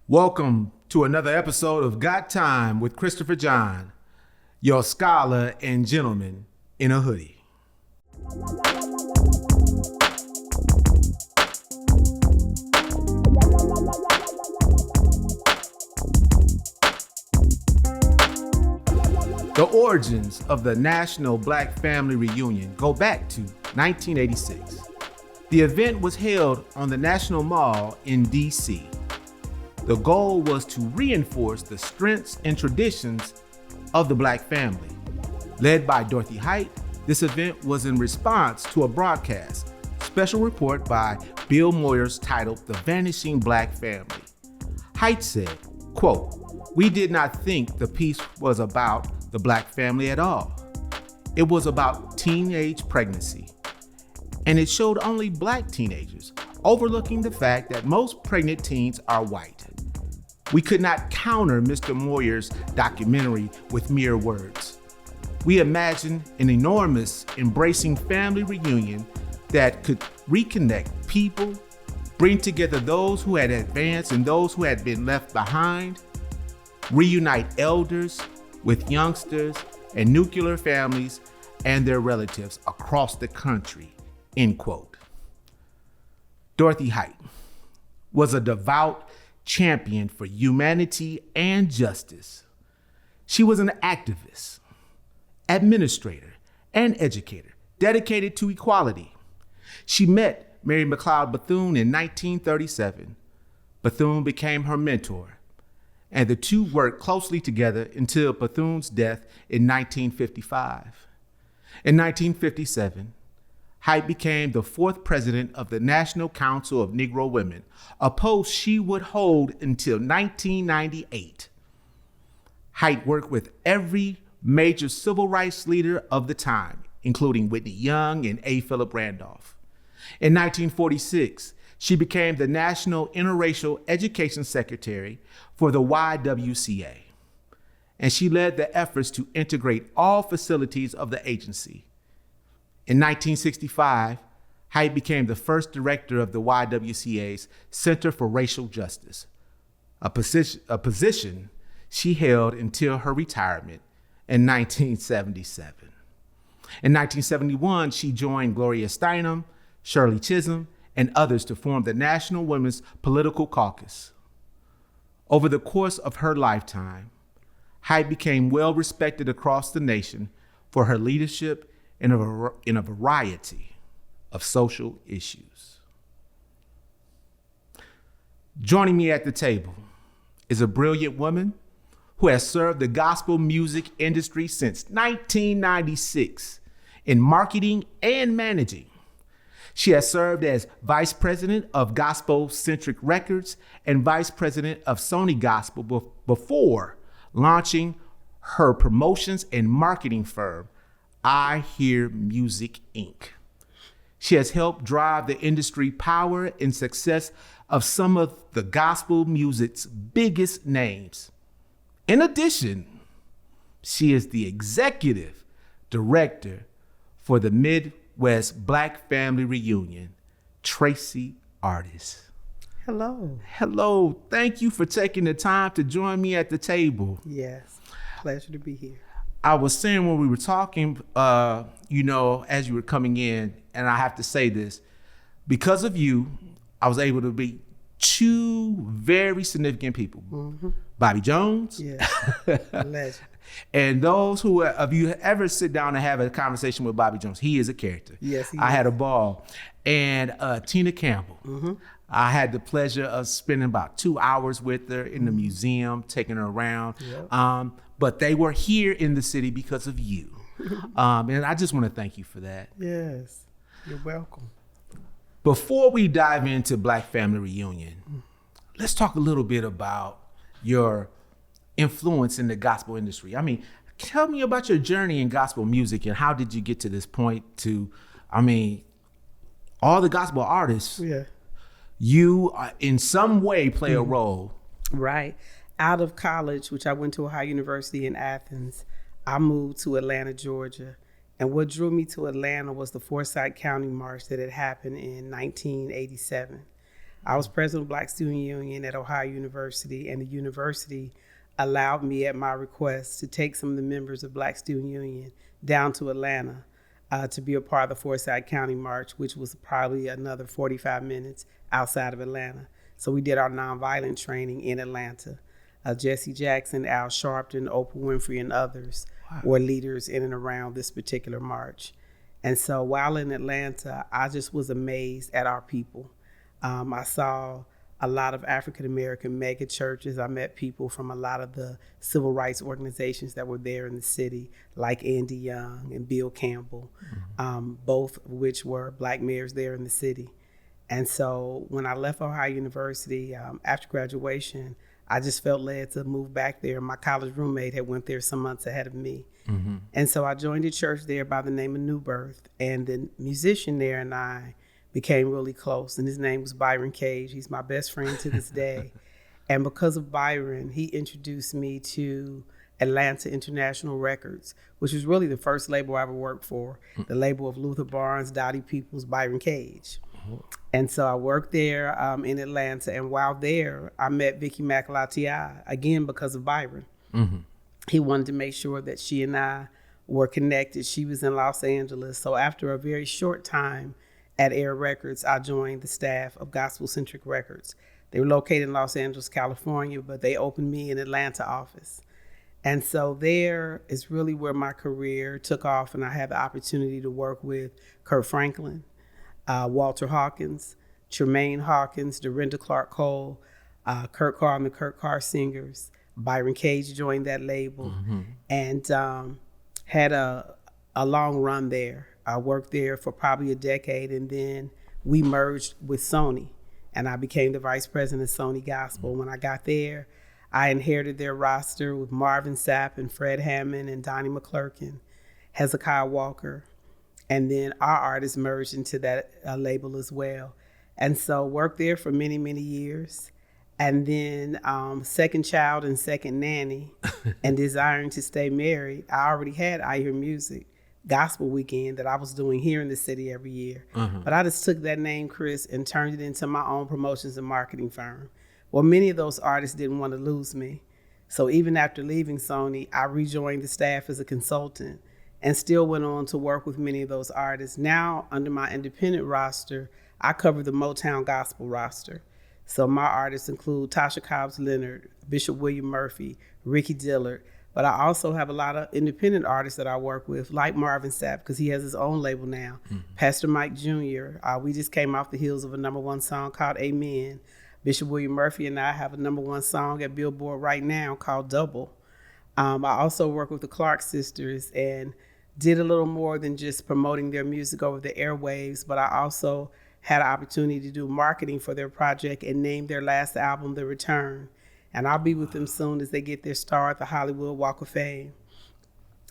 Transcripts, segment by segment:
Welcome to another episode of Got Time with Christopher John, your scholar and gentleman in a hoodie. The origins of the National Black Family Reunion go back to 1986. The event was held on the National Mall in D.C. The goal was to reinforce the strengths and traditions of the Black family. Led by Dorothy Height, this event was in response to a broadcast special report by Bill Moyers titled The Vanishing Black Family. Height said, quote, "We did not think the piece was about the Black family at all. It was about teenage pregnancy. And it showed only Black teenagers, overlooking the fact that most pregnant teens are white. We could not counter Mr. Moyers' documentary with mere words. We imagined an enormous, embracing family reunion that could reconnect people, bring together those who had advanced and those who had been left behind, reunite elders with youngsters and nuclear families and their relatives across the country," end quote. Dorothy Height was a devout champion for humanity and justice. She was an activist, administrator, and educator dedicated to equality. She met Mary McLeod Bethune in 1937. Bethune became her mentor, and the two worked closely together until Bethune's death in 1955. In 1957, Height became the fourth president of the National Council of Negro Women, a post she would hold until 1998. Height worked with every major civil rights leader of the time, including Whitney Young and A. Philip Randolph. In 1946, she became the National Interracial Education Secretary for the YWCA, and she led the efforts to integrate all facilities of the agency. In 1965, Height became the first director of the YWCA's Center for Racial Justice, a position she held until her retirement in 1977. In 1971, she joined Gloria Steinem, Shirley Chisholm, and others to form the National Women's Political Caucus. Over the course of her lifetime, Height became well respected across the nation for her leadership in a variety of social issues. Joining me at the table is a brilliant woman who has served the gospel music industry since 1996 in marketing and managing. She has served as vice president of Gospel Centric Records and vice president of Sony Gospel before launching her promotions and marketing firm, I Hear Music, Inc. She has helped drive the industry power and success of some of the gospel music's biggest names. In addition, she is the executive director for the Midwest Black Family Reunion, Tracey Artis. Hello. Hello. Thank you for taking the time to join me at the table. Yes, pleasure to be here. I was saying when we were talking, as you were coming in, and I have to say this, because of you, I was able to meet two very significant people. Mm-hmm. Bobby Jones. Yeah, legend. And those who of you ever sit down and have a conversation with Bobby Jones, he is a character. Yes, he is. I had a ball. And Tina Campbell. Mm-hmm. I had the pleasure of spending about 2 hours with her in the museum, taking her around. Yep. But they were here in the city because of you. And I just want to thank you for that. Yes, you're welcome. Before we dive into Black Family Reunion, let's talk a little bit about your influence in the gospel industry. I mean, tell me about your journey in gospel music and how did you get to this point to, all the gospel artists, you in some way play a role. Right. Out of college, which I went to Ohio University in Athens, I moved to Atlanta, Georgia. And what drew me to Atlanta was the Forsyth County March that had happened in 1987. I was president of Black Student Union at Ohio University, and the university allowed me at my request to take some of the members of Black Student Union down to Atlanta to be a part of the Forsyth County March, which was probably another 45 minutes outside of Atlanta. So we did our nonviolent training in Atlanta. Jesse Jackson, Al Sharpton, Oprah Winfrey, and others were leaders in and around this particular march. And so while in Atlanta, I just was amazed at our people. I saw a lot of African-American mega churches. I met people from a lot of the civil rights organizations that were there in the city, like Andy Young and Bill Campbell, both of which were Black mayors there in the city. And so when I left Ohio University after graduation, I just felt led to move back there. My college roommate had went there some months ahead of me. And so I joined a church there by the name of New Birth, and the musician there and I became really close, and his name was Byron Cage. He's my best friend to this day. And because of Byron, he introduced me to Atlanta International Records, which was really the first label I ever worked for, the label of Luther Barnes, Dottie Peoples, Byron Cage. And so I worked there in Atlanta, and while there, I met Vicki McAlaa, again because of Byron. He wanted to make sure that she and I were connected. She was in Los Angeles. So after a very short time at Air Records, I joined the staff of Gospel Centric Records. They were located in Los Angeles, California, but they opened me an Atlanta office. And so there is really where my career took off, and I had the opportunity to work with Kurt Franklin, Walter Hawkins, Tremaine Hawkins, Dorinda Clark Cole, Kurt Carr and the Kurt Carr Singers. Byron Cage joined that label, and had a long run there. I worked there for probably a decade, and then we merged with Sony, and I became the vice president of Sony Gospel. When I got there, I inherited their roster with Marvin Sapp and Fred Hammond and Donnie McClurkin, Hezekiah Walker, and then our artists merged into that label as well. And so worked there for many, many years. And then second child and second nanny and desiring to stay married, I already had I Hear Music Gospel Weekend that I was doing here in the city every year. But I just took that name, Chris, and turned it into my own promotions and marketing firm. Well, many of those artists didn't want to lose me. So even after leaving Sony, I rejoined the staff as a consultant and still went on to work with many of those artists. Now, under my independent roster, I cover the Motown Gospel roster. So my artists include Tasha Cobbs Leonard, Bishop William Murphy, Ricky Dillard, but I also have a lot of independent artists that I work with, like Marvin Sapp, because he has his own label now. Pastor Mike Jr., we just came off the heels of a #1 song called Amen. Bishop William Murphy and I have a #1 song at Billboard right now called Double. I also work with the Clark sisters and did a little more than just promoting their music over the airwaves, but I also had an opportunity to do marketing for their project and name their last album, The Return. And I'll be with them soon as they get their star at the Hollywood Walk of Fame.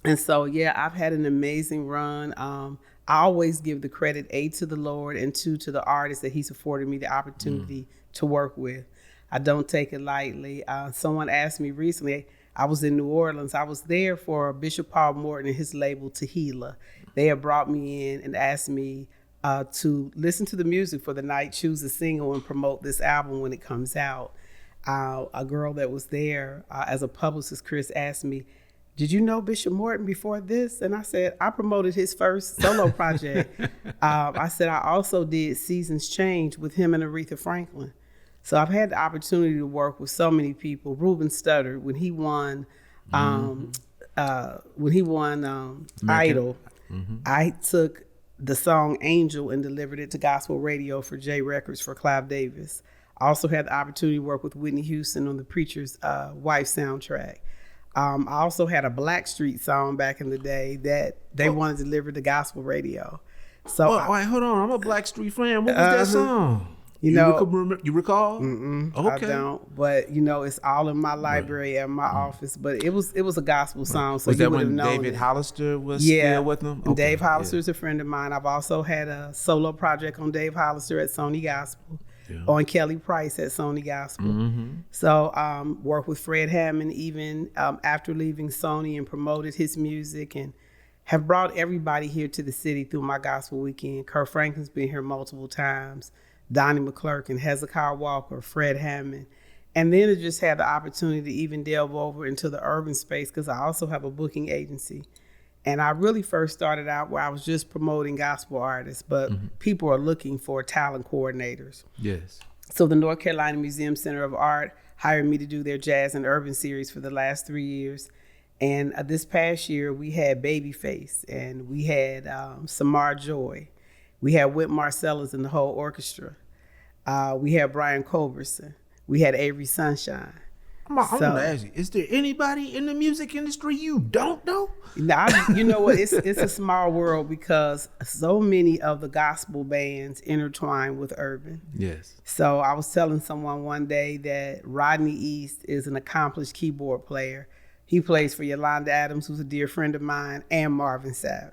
And so, yeah, I've had an amazing run. I always give the credit, A, to the Lord, and 2, to the artists that he's afforded me the opportunity to work with. I don't take it lightly. Someone asked me recently, I was in New Orleans. I was there for Bishop Paul Morton and his label, Tehillah. They had brought me in and asked me to listen to the music for the night, choose a single, and promote this album when it comes out. A girl that was there as a publicist, Chris, asked me, did you know Bishop Morton before this? And I said, I promoted his first solo project. I said, I also did Seasons Change with him and Aretha Franklin. So I've had the opportunity to work with so many people. Reuben Studdard, when he won Idol, I took the song Angel and delivered it to gospel radio for J Records for Clive Davis. I also had the opportunity to work with Whitney Houston on the Preacher's Wife soundtrack. I also had a Blackstreet song back in the day that they wanted to deliver to gospel radio. So wait, hold on. I'm a Blackstreet fan. What was that song? You recall? Okay. I don't, but it's all in my library at my office. But it was a gospel song, so was you that would have when known David it. Hollister was still with them? And Dave Hollister is a friend of mine. I've also had a solo project on Dave Hollister at Sony Gospel, on Kelly Price at Sony Gospel. So worked with Fred Hammond even after leaving Sony, and promoted his music, and have brought everybody here to the city through my gospel weekend. Kurt Franklin's been here multiple times. Donnie McClurkin, Hezekiah Walker, Fred Hammond. And then I just had the opportunity to even delve over into the urban space because I also have a booking agency. And I really first started out where I was just promoting gospel artists, but people are looking for talent coordinators. Yes. So the North Carolina Museum Center of Art hired me to do their jazz and urban series for the last 3 years. And this past year, we had Babyface, and we had Samar Joy. We had Whit Marcellus and the whole orchestra. We had Brian Culberson. We had Avery Sunshine. I'm gonna ask you, is there anybody in the music industry you don't know? Now, you know what? It's a small world because so many of the gospel bands intertwine with urban. Yes. So I was telling someone one day that Rodney East is an accomplished keyboard player. He plays for Yolanda Adams, who's a dear friend of mine, and Marvin Sapp.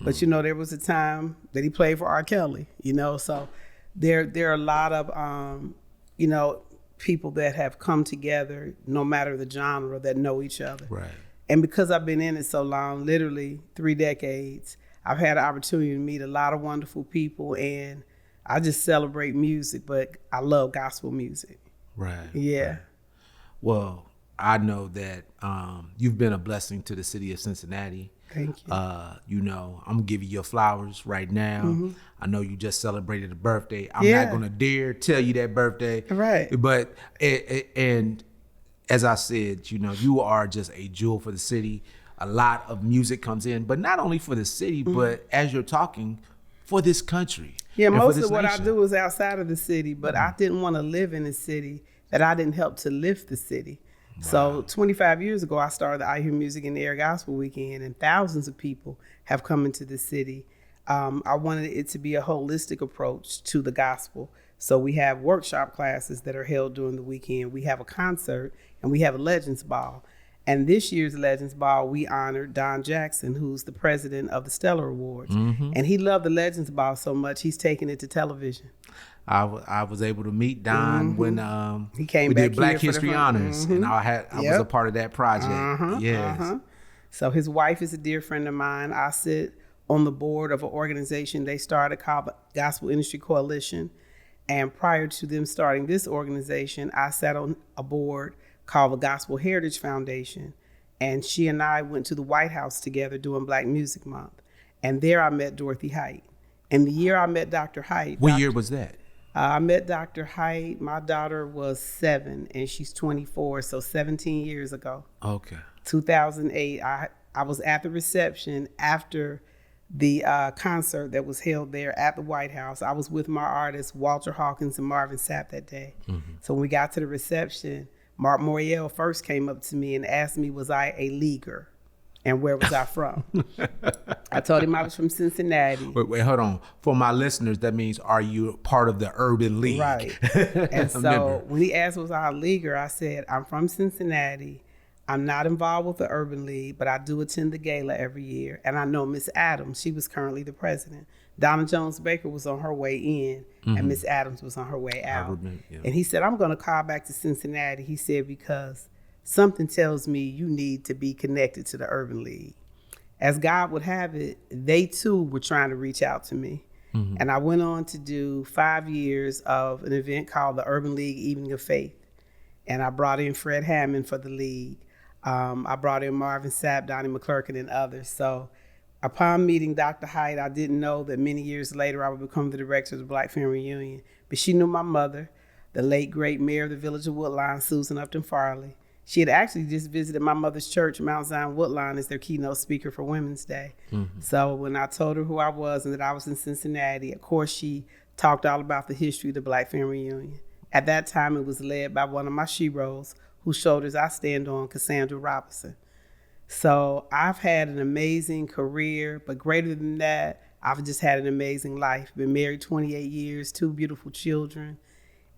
But, you know, there was a time that he played for R. Kelly, you know, so there are a lot of, you know, people that have come together, no matter the genre, that know each other. Right. And because I've been in it so long, literally 3 decades, I've had an opportunity to meet a lot of wonderful people, and I just celebrate music, but I love gospel music. Right. Yeah. Right. Well, I know that you've been a blessing to the city of Cincinnati. Thank you. You know, I'm gonna give you your flowers right now. I know you just celebrated a birthday. I'm Yeah. not gonna dare tell you that birthday. Right. But and as I said, you know, you are just a jewel for the city. A lot of music comes in, but not only for the city, but as you're talking, for this country. Yeah, and for most this of what nation. I do is outside of the city, but I didn't want to live in a city that I didn't help to lift the city. Wow. So 25 years ago, I started the I Hear Music in the Air Gospel Weekend, and thousands of people have come into the city. I wanted it to be a holistic approach to the gospel. So we have workshop classes that are held during the weekend. We have a concert, and we have a Legends Ball. And this year's Legends Ball, we honored Don Jackson, who's the president of the Stellar Awards. And he loved the Legends Ball so much, he's taken it to television. I was able to meet Don when he came we back did Black here for the History fun- Honors, and I was a part of that project. Yes. So his wife is a dear friend of mine. I sit on the board of an organization they started called the Gospel Industry Coalition. And prior to them starting this organization, I sat on a board called the Gospel Heritage Foundation. And she and I went to the White House together doing Black Music Month. And there I met Dorothy Height. And the year I met Dr. Height. What year was that? I met Dr. Height. My daughter was 7 and she's 24, so 17 years ago. Okay. 2008. I was at the reception after the concert that was held there at the White House. I was with my artists, Walter Hawkins and Marvin Sapp, that day. So when we got to the reception, Mark Moriel first came up to me and asked me, was I a leaguer? And where was I from? I told him I was from Cincinnati. Wait, hold on. For my listeners, that means, are you part of the Urban League? Right. And so when he asked, was I a leaguer? I said, I'm from Cincinnati. I'm not involved with the Urban League, but I do attend the gala every year. And I know Miss Adams, she was currently the president. Donna Jones Baker was on her way in, and Miss Adams was on her way out. And he said, I'm going to call back to Cincinnati. He said, because something tells me you need to be connected to the Urban League. As God would have it, they too were trying to reach out to me. And I went on to do 5 years of an event called the Urban League Evening of Faith. And I brought in Fred Hammond for the league. I brought in Marvin Sapp, Donnie McClurkin, and others. So upon meeting Dr. Height, I didn't know that many years later I would become the director of the Black Family Reunion. But she knew my mother, the late, great mayor of the village of Woodline, Susan Upton Farley. She had actually just visited my mother's church, Mount Zion Woodline, as their keynote speaker for Women's Day. So when I told her who I was and that I was in Cincinnati, of course, she talked all about the history of the Black Family Reunion. At that time, it was led by one of my sheroes, whose shoulders I stand on, Cassandra Robinson. So I've had an amazing career, but greater than that, I've just had an amazing life. Been married 28 years, 2 beautiful children.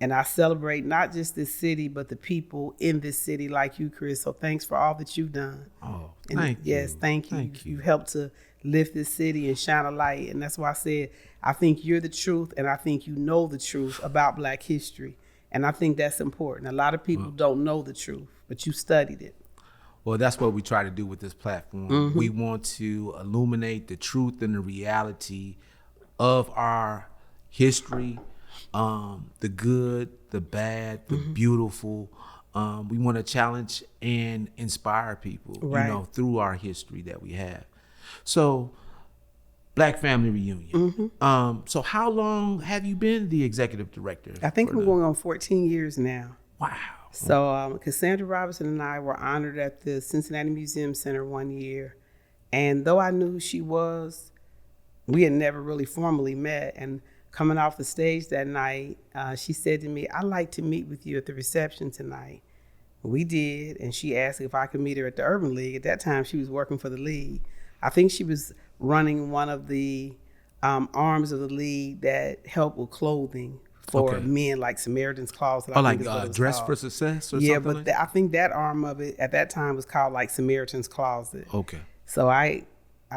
And I celebrate not just this city, but the people in this city like you, Chris. So thanks for all that you've done. Oh, and thank you. Yes, thank you. Thank you. You helped to lift this city and shine a light. And that's why I said, I think you're the truth, and I think you know the truth about Black history. And I think that's important. A lot of people don't know the truth, but you studied it. Well, that's what we try to do with this platform. We want to illuminate the truth and the reality of our history, the good, the bad, the beautiful. We want to challenge and inspire people, Right. through our history that we have. So, Black Family Reunion. So how long have you been the executive director? I think we're going on 14 years now. Wow. So Cassandra Robinson and I were honored at the Cincinnati Museum Center one year. And though I knew who she was, we had never really formally met. And coming off the stage that night, she said to me, "I'd like to meet with you at the reception tonight." We did, and she asked if I could meet her at the Urban League. At that time, she was working for the League. I think she was running one of the arms of the League that helped with clothing for men, like Samaritan's Closet. Oh, like Dress for Success or something? But I think that arm of it at that time was called like Samaritan's Closet. Okay. So I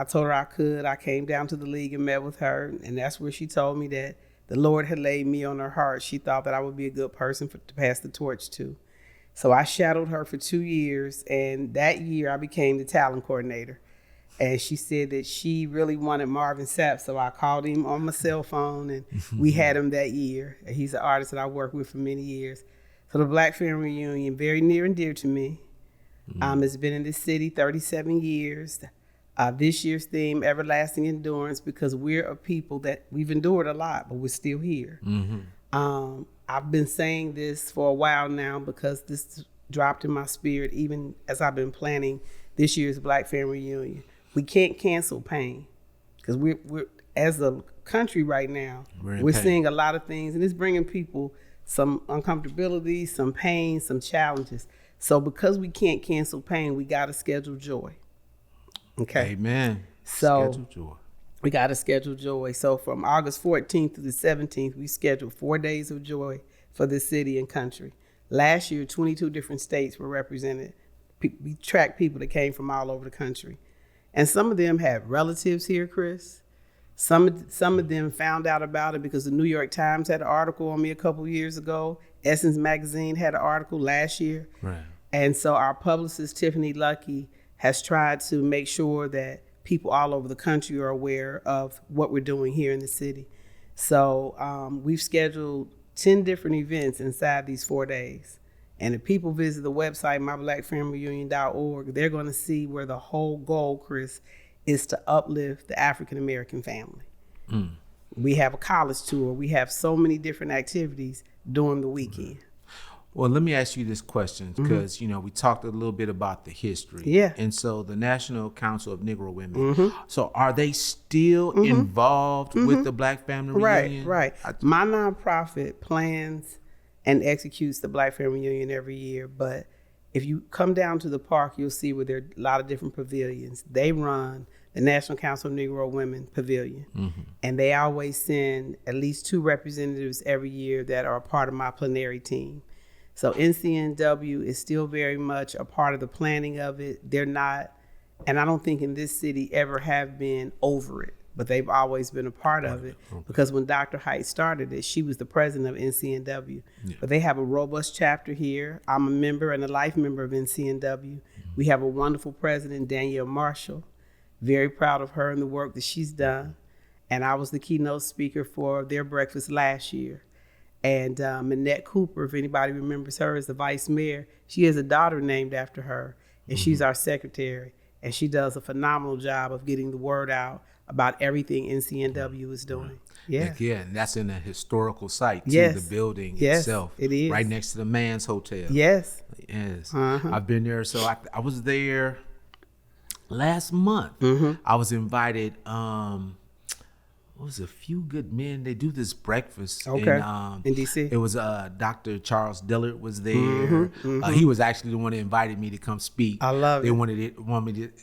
told her I could. I came down to the League and met with her, and that's where she told me that the Lord had laid me on her heart. She thought that I would be a good person to pass the torch to. So I shadowed her for 2 years, and that year I became the talent coordinator. And she said that she really wanted Marvin Sapp, so I called him on my cell phone, and we had him that year. He's an artist that I worked with for many years. So the Black Family Reunion, very near and dear to me. It's been in this city 37 years. This year's theme, Everlasting Endurance, because we're a people that we've endured a lot, but we're still here. I've been saying this for a while now because this dropped in my spirit, even as I've been planning this year's Black Family Reunion. We can't cancel pain, because we're as a country right now, we're seeing a lot of things, and it's bringing people some uncomfortability, some pain, some challenges. So because we can't cancel pain, we got to schedule joy. Okay. Amen. So schedule joy. We got to schedule joy. So from August 14th to the 17th, we scheduled 4 days of joy for the city and country. Last year, 22 different states were represented. We tracked people that came from all over the country. And some of them had relatives here, Chris. Some of them found out about it because the New York Times had an article on me a couple years ago. Essence Magazine had an article last year. Right. And so our publicist, Tiffany Lucky, has tried to make sure that people all over the country are aware of what we're doing here in the city. So we've scheduled 10 different events inside these 4 days. And if people visit the website, myblackfamilyreunion.org, they're going to see where the whole goal, Chris, is to uplift the African-American family. We have a college tour. We have so many different activities during the weekend. Well, let me ask you this question, because, we talked a little bit about the history. Yeah. And so the National Council of Negro Women, so are they still involved with the Black Family Reunion? Right. My nonprofit plans and executes the Black Family Reunion every year. But if you come down to the park, you'll see where there are a lot of different pavilions. They run the National Council of Negro Women Pavilion. And they always send at least 2 representatives every year that are a part of my plenary team. So NCNW is still very much a part of the planning of it. They're not, and I don't think in this city ever have been over it, but they've always been a part of it. Because when Dr. Height started it, she was the president of NCNW. But they have a robust chapter here. I'm a member and a life member of NCNW. We have a wonderful president, Danielle Marshall. Very proud of her and the work that she's done. And I was the keynote speaker for their breakfast last year. And Minette Cooper, if anybody remembers her, is the vice mayor. She has a daughter named after her, and she's our secretary. And she does a phenomenal job of getting the word out about everything NCNW is doing. Yeah. And that's in a historical site, too, the building itself. It is. Right next to the Man's Hotel. Yes. I've been there. So I was there last month. I was invited. It was a few good men. They do this breakfast in D.C. It was Dr. Charles Dillard was there. He was actually the one that invited me to come speak. I love it.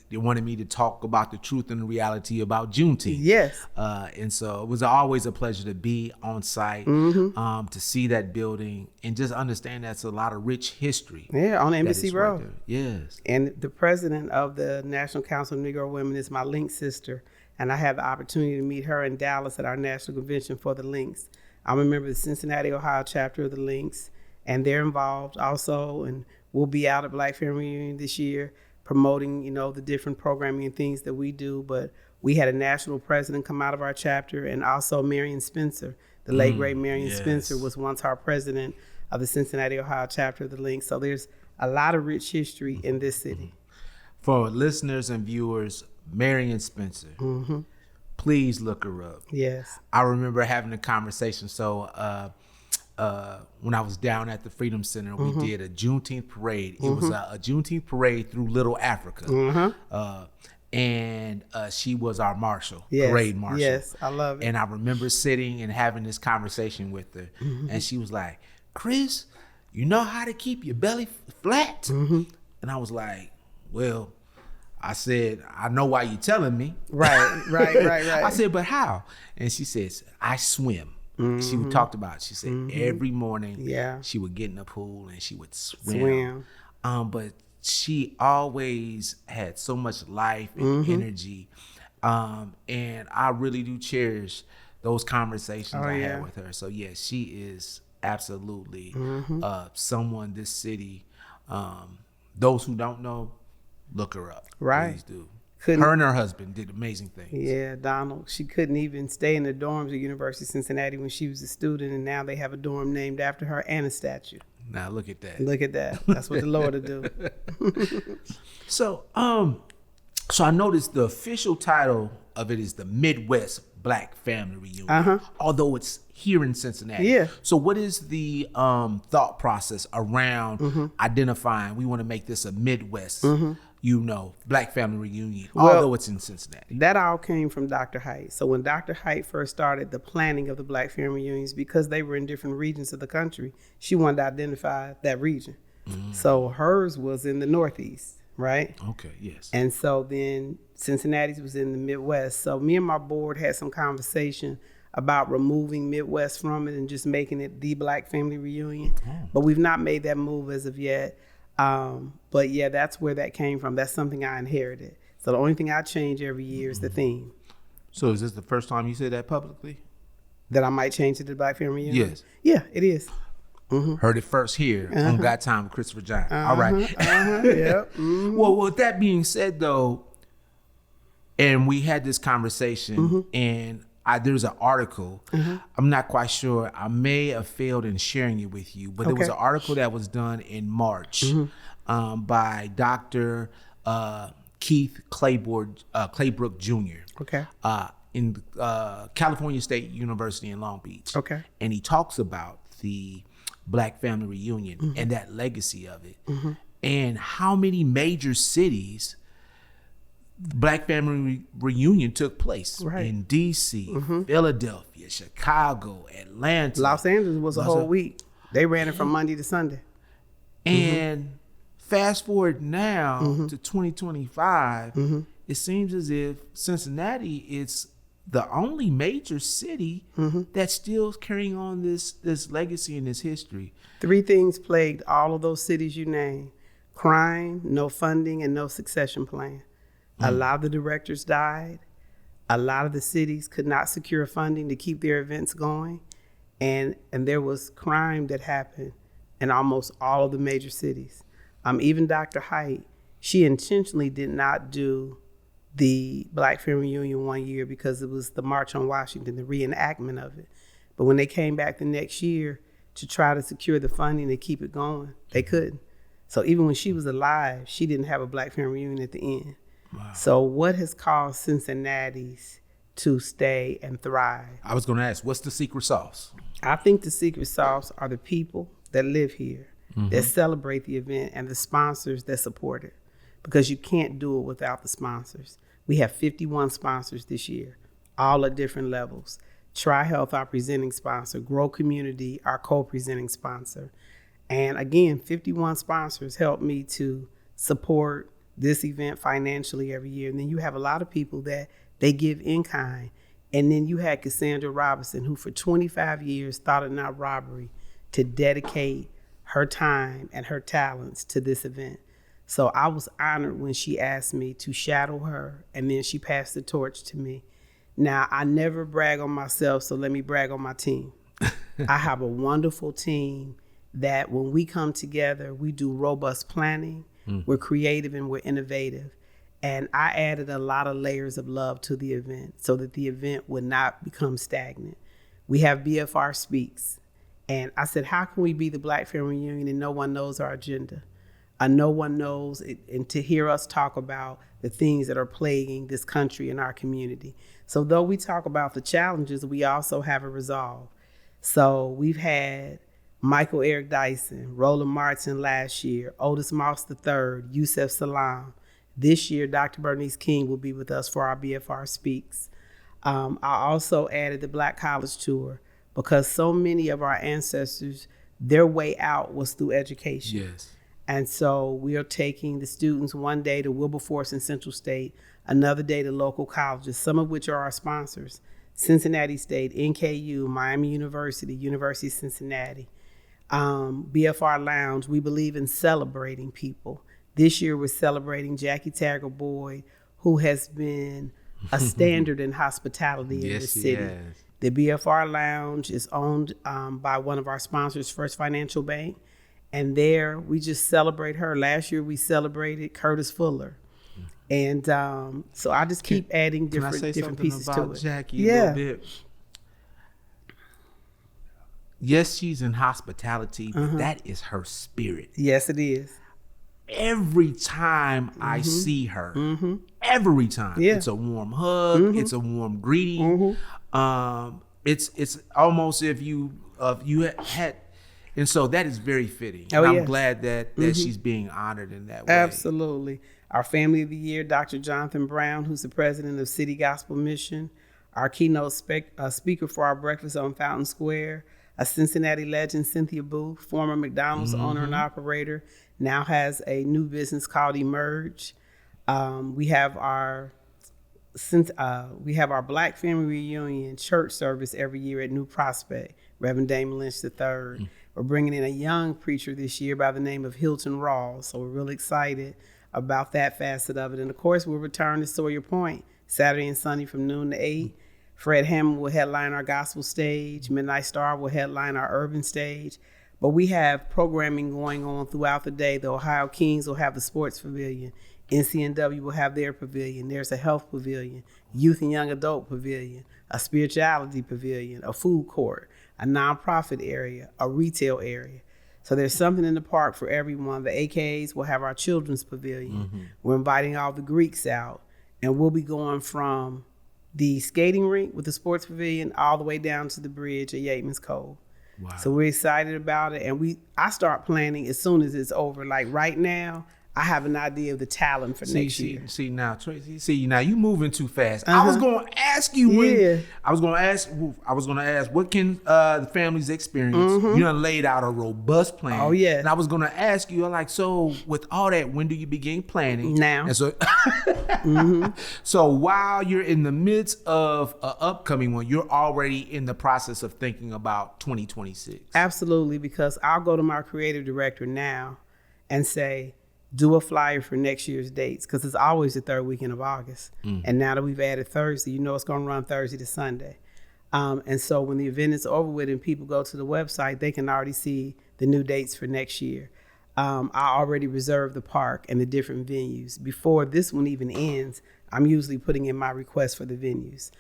They wanted me to talk about the truth and the reality about Juneteenth. Yes. And so it was always a pleasure to be on site, to see that building and just understand that's a lot of rich history. Yeah, on Embassy Road. Right, yes. And the president of the National Council of Negro Women is my Link sister. And I had the opportunity to meet her in Dallas at our national convention for the Links. I'm a member of the Cincinnati, Ohio chapter of the Links, and they're involved also. And we'll be out at Black Family Reunion this year promoting, the different programming and things that we do. But we had a national president come out of our chapter, and also Marion Spencer, The late great Marion yes. Spencer was once our president of the Cincinnati, Ohio chapter of the Link. So there's a lot of rich history in this city. For listeners and viewers, Marion Spencer, please look her up. Yes. I remember having a conversation. So when I was down at the Freedom Center, we did a Juneteenth parade. It was a Juneteenth parade through Little Africa. And she was our marshal, parade marshal. Yes, I love it. And I remember sitting and having this conversation with her. And she was like, Chris, you know how to keep your belly flat? And I was like, well, I said, I know why you're telling me. Right. I said, but how? And she says, I swim. She talked about it. She said every morning she would get in the pool and she would swim. But she always had so much life and energy. And I really do cherish those conversations I had with her. So yeah, she is absolutely someone this city, those who don't know, look her up. Right. Please do. Couldn't, her and her husband did amazing things. Yeah, Donald. She couldn't even stay in the dorms at University of Cincinnati when she was a student, and now they have a dorm named after her and a statue. Now look at that. Look at that. That's what the Lord will do. So I noticed the official title of it is the Midwest Black Family Reunion, although it's here in Cincinnati. Yeah. So what is the thought process around identifying we want to make this a Midwest, Black Family Reunion, although it's in Cincinnati? That all came from Dr. Height. So when Dr. Height first started the planning of the Black Family Reunions, because they were in different regions of the country, she wanted to identify that region. So hers was in the Northeast. Right? Okay, yes. And so then Cincinnati's was in the Midwest. So me and my board had some conversation about removing Midwest from it and just making it the Black Family Reunion. But we've not made that move as of yet. But yeah, that's where that came from. That's something I inherited. So the only thing I change every year is the theme. So is this the first time you said that publicly? That I might change it to the Black Family Reunion? Yes. Yeah, it is. Heard it first here on Got Time with Christopher John. All right. Yep. Well, with that being said, though, and we had this conversation, and there's an article. I'm not quite sure. I may have failed in sharing it with you, but there was an article that was done in March by Dr. Keith Claybrook Jr. In California State University in Long Beach. And he talks about the Black Family Reunion and that legacy of it, and how many major cities Black Family Reunion took place in D.C., Philadelphia, Chicago, Atlanta. Los Angeles was a whole week. They ran it from Monday to Sunday. And fast forward now to 2025, it seems as if Cincinnati is the only major city that's still carrying on this legacy and this history. 3 things plagued all of those cities you named: crime, no funding, and no succession plan. A lot of the directors died. A lot of the cities could not secure funding to keep their events going. And there was crime that happened in almost all of the major cities. Even Dr. Height, she intentionally did not do the Black Family Reunion one year because it was the March on Washington, the reenactment of it. But when they came back the next year to try to secure the funding to keep it going, they couldn't. So even when she was alive, she didn't have a Black Family Reunion at the end. Wow. So what has caused Cincinnati's to stay and thrive? I was going to ask, what's the secret sauce? I think the secret sauce are the people that live here, that celebrate the event, and the sponsors that support it. Because you can't do it without the sponsors. We have 51 sponsors this year, all at different levels. TriHealth, our presenting sponsor. Grow Community, our co-presenting sponsor. And again, 51 sponsors help me to support this event financially every year. And then you have a lot of people that they give in kind. And then you had Cassandra Robinson, who for 25 years thought it not robbery to dedicate her time and her talents to this event. So I was honored when she asked me to shadow her, and then she passed the torch to me. Now, I never brag on myself, so let me brag on my team. I have a wonderful team that when we come together, we do robust planning, we're creative and we're innovative. And I added a lot of layers of love to the event so that the event would not become stagnant. we have BFR Speaks. And I said, how can we be the Black Family Reunion and no one knows our agenda? No one knows it, and to hear us talk about the things that are plaguing this country and our community. So though we talk about the challenges, we also have a resolve. So we've had Michael Eric Dyson, Roland Martin last year, Otis Moss III, Yusef Salam. This year, Dr. Bernice King will be with us for our BFR Speaks. I also added the Black College Tour because so many of our ancestors, their way out was through education. Yes. And so we are taking the students one day to Wilberforce and Central State, another day to local colleges, some of which are our sponsors: Cincinnati State, NKU, Miami University, University of Cincinnati. BFR Lounge, we believe in celebrating people. This year we're celebrating Jackie Taggart Boyd, who has been a standard in hospitality in the city. Yes. The BFR Lounge is owned by one of our sponsors, First Financial Bank. And there we just celebrate her. Last year we celebrated Curtis Fuller. And so I just keep adding different pieces to it. Jackie a little bit? Yes, she's in hospitality, but that is her spirit. Yes, it is. Every time I see her, every time, it's a warm hug, it's a warm greeting. It's almost if you had, and so that is very fitting. Oh, and yeah. I'm glad that she's being honored in that way. Absolutely. Our Family of the Year, Dr. Jonathan Brown, who's the president of City Gospel Mission. Our keynote speaker for our breakfast on Fountain Square, a Cincinnati legend, Cynthia Booth, former McDonald's owner and operator, now has a new business called Emerge. We have our Black Family Reunion church service every year at New Prospect, Reverend Damon Lynch III. We're bringing in a young preacher this year by the name of Hilton Rawls, so we're really excited about that facet of it. And of course, we'll return to Sawyer Point Saturday and Sunday from noon to 8. Fred Hammond will headline our gospel stage. Midnight Star will headline our urban stage. But we have programming going on throughout the day. The Ohio Kings will have the sports pavilion. NCNW will have their pavilion. There's a health pavilion, youth and young adult pavilion, a spirituality pavilion, a food court, a nonprofit area, a retail area. So there's something in the park for everyone. The AKs will have our children's pavilion. We're inviting all the Greeks out, and we'll be going from the skating rink with the sports pavilion all the way down to the bridge at Yateman's Cove. Wow. So we're excited about it, and I start planning as soon as it's over. Like right now, I have an idea of the talent for next year. See now, Tracy. Now you moving too fast. I was going to ask you when. I was going to ask what can the families experience. You done laid out a robust plan. Oh yeah. And I was going to ask you, like, so with all that, when do you begin planning? Now. And so, so while you're in the midst of an upcoming one, you're already in the process of thinking about 2026. Absolutely, because I'll go to my creative director now and say, do a flyer for next year's dates, because it's always the third weekend of August. And now that we've added Thursday, you know it's going to run Thursday to Sunday. And so when the event is over with and people go to the website, they can already see the new dates for next year. I already reserved the park and the different venues. Before this one even ends, I'm usually putting in my request for the venues.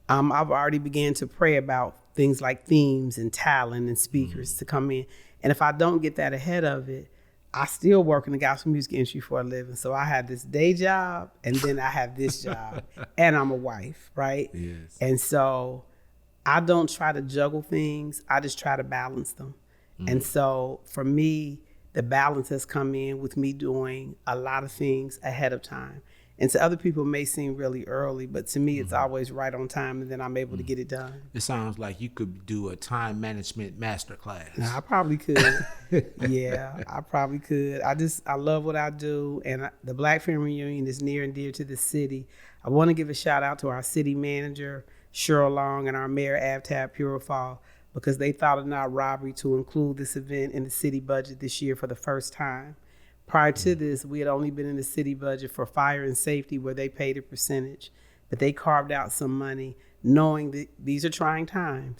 I've already began to pray about things like themes and talent and speakers to come in. And if I don't get that ahead of it, I still work in the gospel music industry for a living. So I have this day job, and then I have this job, and I'm a wife, right? Yes. And so I don't try to juggle things. I just try to balance them. And so for me, the balance has come in with me doing a lot of things ahead of time. And to other people, it may seem really early, but to me, it's always right on time, and then I'm able to get it done. It sounds like you could do a time management masterclass. I probably could. Yeah, I probably could. I love what I do, and the Black Family Reunion is near and dear to the city. I want to give a shout out to our city manager, Cheryl Long, and our mayor, Avtab Purifal, because they thought it not robbery to include this event in the city budget this year for the first time. Prior to this, we had only been in the city budget for fire and safety, where they paid a percentage, but they carved out some money knowing that these are trying times.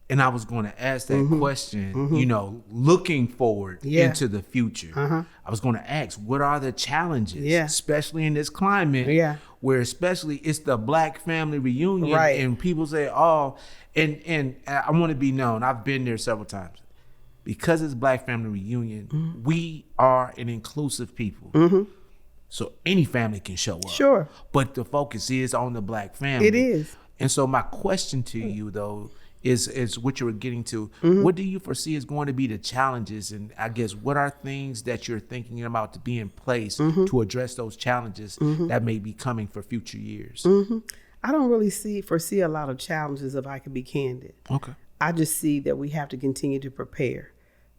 And I was going to ask that question, you know, looking forward into the future. I was going to ask, what are the challenges, especially in this climate, where especially it's the Black family reunion, and people say, oh, and I want to be known. I've been there several times. Because it's Black family reunion, we are an inclusive people. So any family can show up. Sure. But the focus is on the Black family. It is. And so my question to you, though, is what you were getting to. What do you foresee is going to be the challenges? And I guess what are things that you're thinking about to be in place to address those challenges that may be coming for future years? I don't really foresee a lot of challenges, if I can be candid. Okay. I just see that we have to continue to prepare.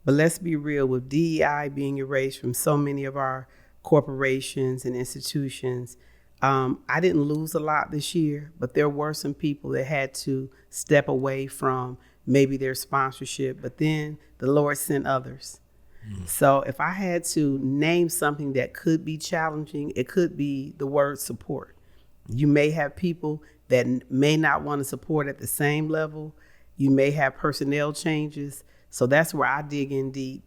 But let's be real, with DEI being erased from so many of our corporations and institutions, I didn't lose a lot this year, but there were some people that had to step away from maybe their sponsorship, but then the Lord sent others. So if I had to name something that could be challenging, it could be the word support. You may have people that may not want to support at the same level. You may have personnel changes. So that's where I dig in deep.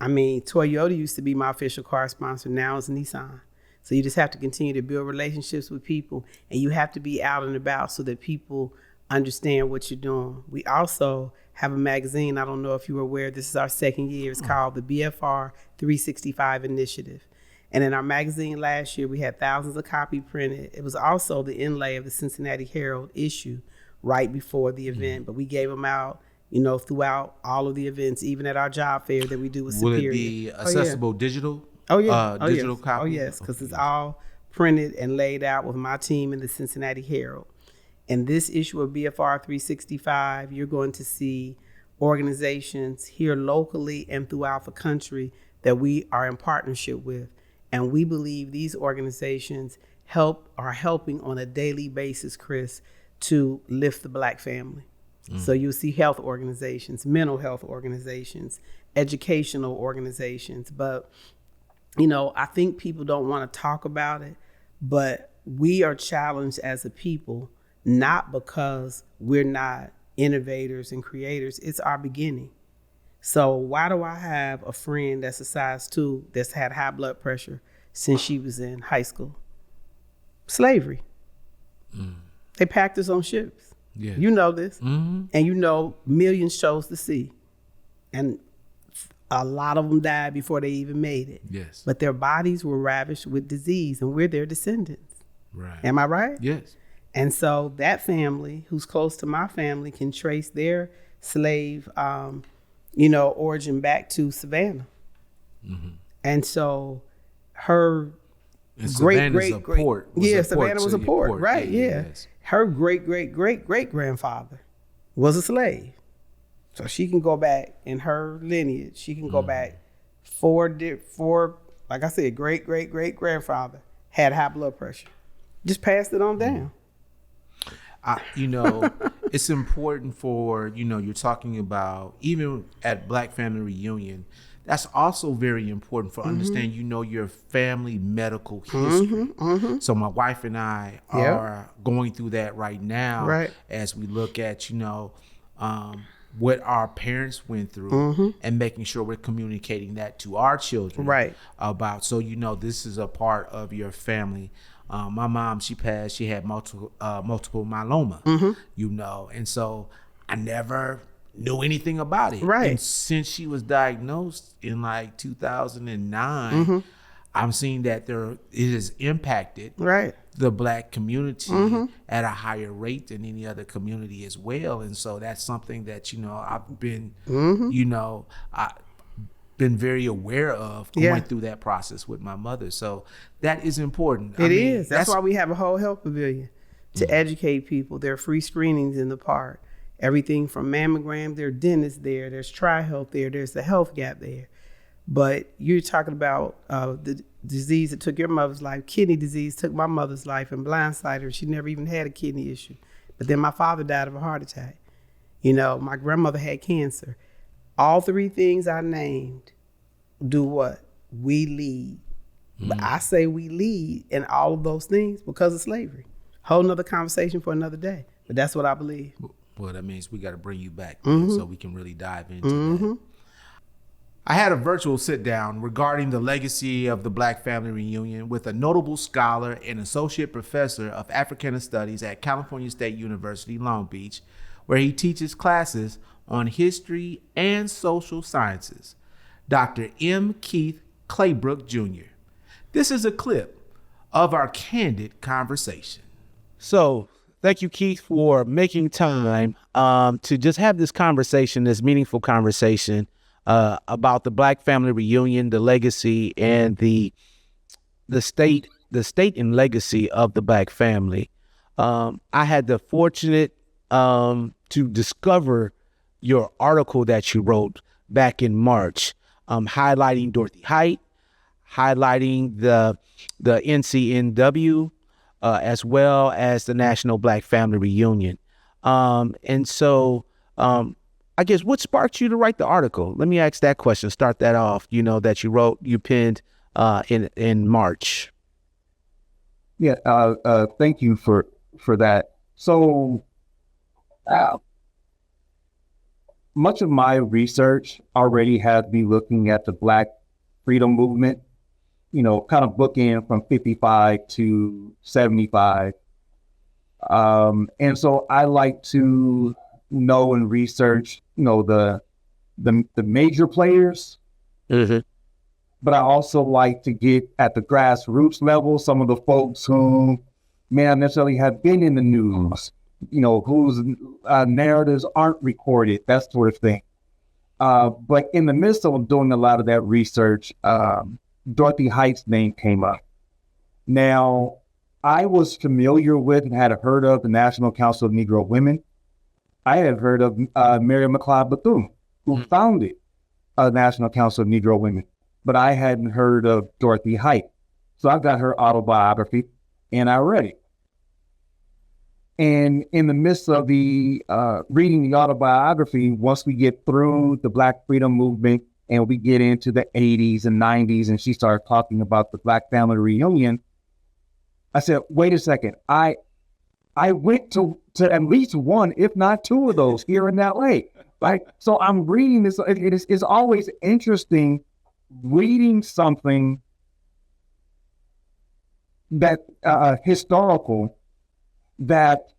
I mean, Toyota used to be my official car sponsor. Now it's Nissan. So you just have to continue to build relationships with people, and you have to be out and about so that people understand what you're doing. We also have a magazine. I don't know if you were aware, this is our second year. It's called the BFR 365 Initiative. And in our magazine last year, we had thousands of copies printed. It was also the inlay of the Cincinnati Herald issue right before the event, but we gave them out, you know, throughout all of the events, even at our job fair that we do with Superior. Will it be accessible digital? Digital copy? Oh, yes, because it's all printed and laid out with my team in the Cincinnati Herald. And this issue of BFR 365, you're going to see organizations here locally and throughout the country that we are in partnership with. And we believe these organizations are helping on a daily basis, Chris, to lift the Black family. So you'll see health organizations, mental health organizations, educational organizations. But, you know, I think people don't want to talk about it, but we are challenged as a people, not because we're not innovators and creators. It's our beginning. So why do I have a friend that's a size 2 that's had high blood pressure since she was in high school? Slavery. They packed us on ships. Yeah. You know this. And you know millions chose the sea. And a lot of them died before they even made it. Yes. But their bodies were ravished with disease, and we're their descendants. Right. Am I right? Yes. And so that family, who's close to my family, can trace their slave, origin back to Savannah. And so her Savannah was a port, right? Yeah. Yes. Her great-great-great-great-grandfather was a slave. So she can go back in her lineage. She can go back four, like I said, great-great-great-grandfather had high blood pressure. Just passed it on down. It's important for, you're talking about, even at Black Family Reunion, that's also very important for understanding, your family medical history. So my wife and I are going through that right now as we look at, what our parents went through and making sure we're communicating that to our children about, so, this is a part of your family. My mom, she passed, she had multiple myeloma, and so I never knew anything about it. Right. And since she was diagnosed in like 2009, I'm seeing that it has impacted the Black community at a higher rate than any other community as well. And so that's something that, I've been, been very aware of going through that process with my mother. So that is important. It is. That's why we have a whole health pavilion to educate people. There are free screenings in the park. Everything from mammogram, there are dentists there, there's Tri-Health there, there's the Health Gap there. But you're talking about the disease that took your mother's life. Kidney disease took my mother's life and blindsided her. She never even had a kidney issue. But then my father died of a heart attack. My grandmother had cancer. All three things I named do what? We lead. But I say we lead in all of those things because of slavery. Whole nother conversation for another day. But that's what I believe. Well, that means we got to bring you back then so we can really dive into that. I had a virtual sit down regarding the legacy of the Black Family Reunion with a notable scholar and associate professor of Africana Studies at California State University, Long Beach, where he teaches classes on history and social sciences, Dr. M. Keith Claybrook, Jr. This is a clip of our candid conversation. So, thank you, Keith, for making time to just have this conversation, this meaningful conversation about the Black Family Reunion, the legacy, and the state and legacy of the Black family. I had the fortunate to discover your article that you wrote back in March, highlighting Dorothy Height, highlighting the NCNW, as well as the National Black Family Reunion. And so I guess what sparked you to write the article? Let me ask that question, start that off, that you penned in March. Yeah, thank you for that. So much of my research already has me looking at the Black freedom movement, kind of bookend from 55 to 75. And so I like to know and research, the major players, but I also like to get at the grassroots level, some of the folks who may not necessarily have been in the news, whose narratives aren't recorded, that sort of thing. But in the midst of doing a lot of that research, Dorothy Height's name came up. Now, I was familiar with and had heard of the National Council of Negro Women. I had heard of Mary McLeod Bethune, who founded the National Council of Negro Women, but I hadn't heard of Dorothy Height. So I got her autobiography and I read it. And in the midst of the reading the autobiography, once we get through the Black freedom movement and we get into the 80s and 90s, and she started talking about the Black Family Reunion, I said, wait a second, I went to at least one, if not two of those here in LA. Right? So I'm reading this. It's always interesting reading something that historical that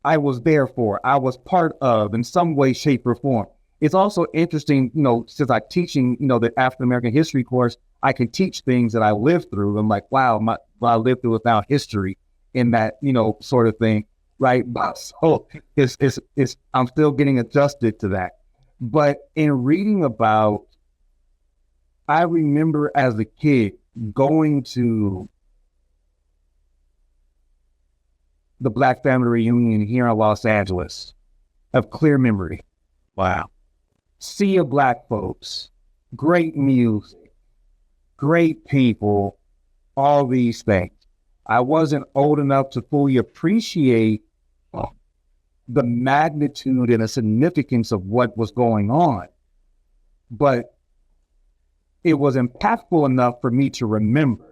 I was there for, I was part of in some way, shape, or form. It's also interesting, since I'm teaching, the African American history course, I can teach things that I lived through. I'm like, wow, what I lived through is now history in that, sort of thing, right? So I'm still getting adjusted to that. But in reading about, I remember as a kid going to the Black Family Reunion here in Los Angeles, of clear memory. Wow. Sea of Black folks, great music, great people, all these things. I wasn't old enough to fully appreciate the magnitude and the significance of what was going on, but it was impactful enough for me to remember.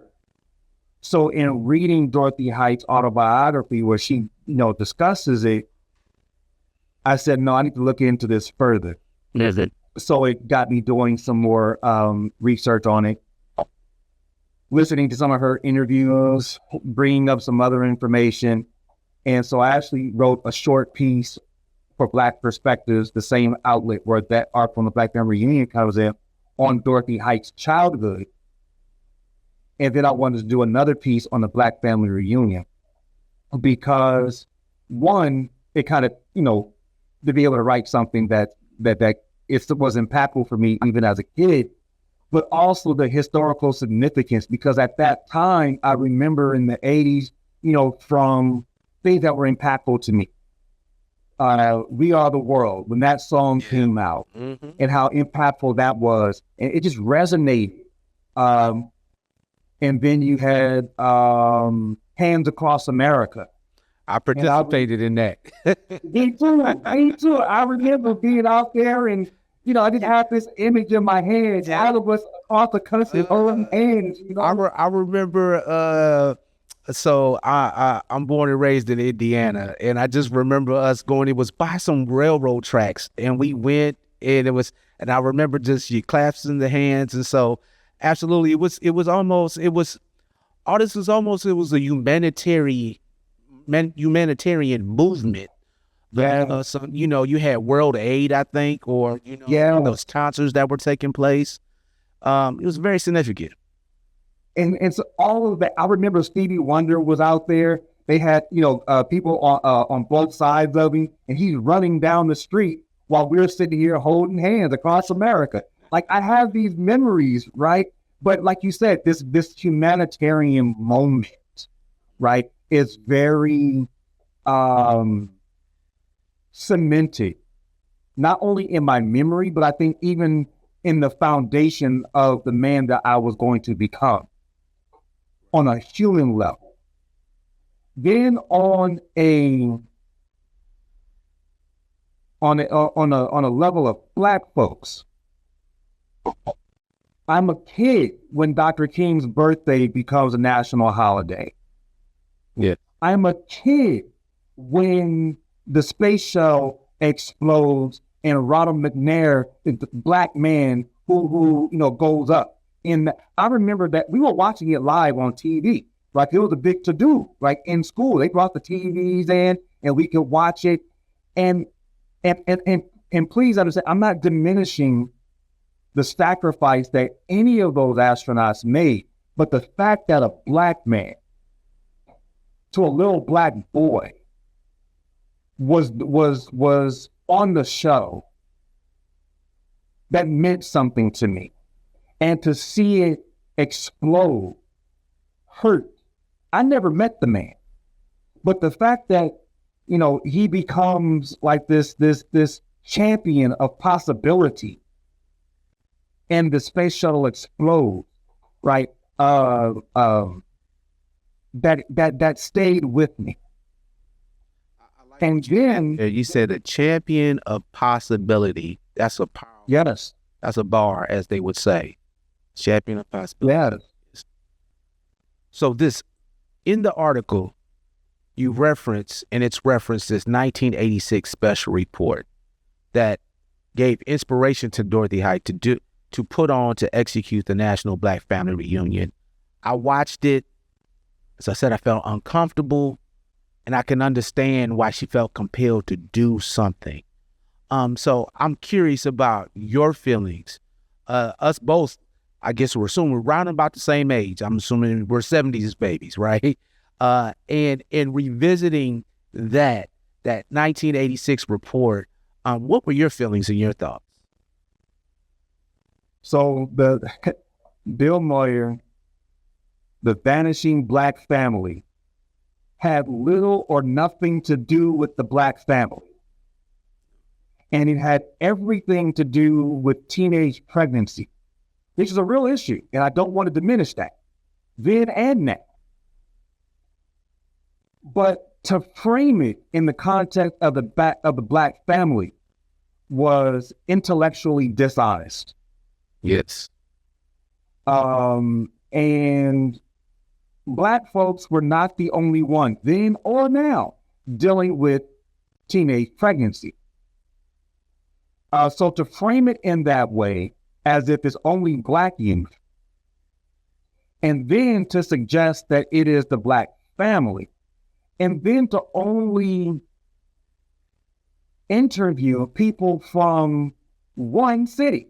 So in reading Dorothy Height's autobiography, where she, discusses it, I said, no, I need to look into this further. So it got me doing some more research on it, listening to some of her interviews, bringing up some other information. And so I actually wrote a short piece for Black Perspectives, the same outlet where that art from the Black Family Reunion comes in, on Dorothy Height's childhood. And then I wanted to do another piece on the Black Family Reunion because, one, it kind of, to be able to write something that it was impactful for me even as a kid, but also the historical significance, because at that time, I remember in the 80s, from things that were impactful to me. We Are the World, when that song came out, and how impactful that was. And it just resonated. And then you had Hands Across America. I participated in that. Me too. I remember being out there and, I didn't have this image in my head. All of us across the country holding hands. I remember So I'm born and raised in Indiana, and I just remember us going. It was by some railroad tracks, and we went, and and I remember just you clasping the hands, and so absolutely, it was almost all this was almost it was a humanitarian movement. Yeah. So you had World Aid, I think, or Yeah. those concerts that were taking place. It was very significant. And so all of that, I remember Stevie Wonder was out there. They had, people on both sides of him, and he's running down the street while we're sitting here holding hands across America. Like, I have these memories, right? But like you said, this humanitarian moment, right, is very cemented, not only in my memory, but I think even in the foundation of the man that I was going to become on a human level. Then on a level of Black folks, I'm a kid when Dr. King's birthday becomes a national holiday. Yeah. I'm a kid when the space shuttle explodes and Ronald McNair is the Black man who goes up. And I remember that we were watching it live on TV. Like, it was a big to-do. Like, in school, they brought the TVs in and we could watch it. And please understand, I'm not diminishing the sacrifice that any of those astronauts made, but the fact that a Black man to a little Black boy was on the shuttle, that meant something to me. And to see it explode hurt. I never met the man, but the fact that he becomes like this champion of possibility, and the space shuttle explodes, right? That stayed with me. And then You said a champion of possibility. That's a power. yes, That's a bar, as they would say. Champion of possibility. yes, So in the article, you reference, and it's referenced this 1986 special report that gave inspiration to Dorothy Height to execute the National Black Family Reunion. I watched it. As I said, I felt uncomfortable, and I can understand why she felt compelled to do something. So I'm curious about your feelings. Us both, I guess we're assuming we're around about the same age. I'm assuming we're 70s babies, right? And revisiting that 1986 report, what were your feelings and your thoughts? So the Bill Moyer, the Vanishing Black Family, had little or nothing to do with the Black family. And it had everything to do with teenage pregnancy, which is a real issue, and I don't want to diminish that, then and now. But to frame it in the context of the Black family was intellectually dishonest. Yes. And Black folks were not the only one, then or now, dealing with teenage pregnancy. So to frame it in that way, as if it's only Black youth, and then to suggest that it is the Black family, and then to only interview people from one city,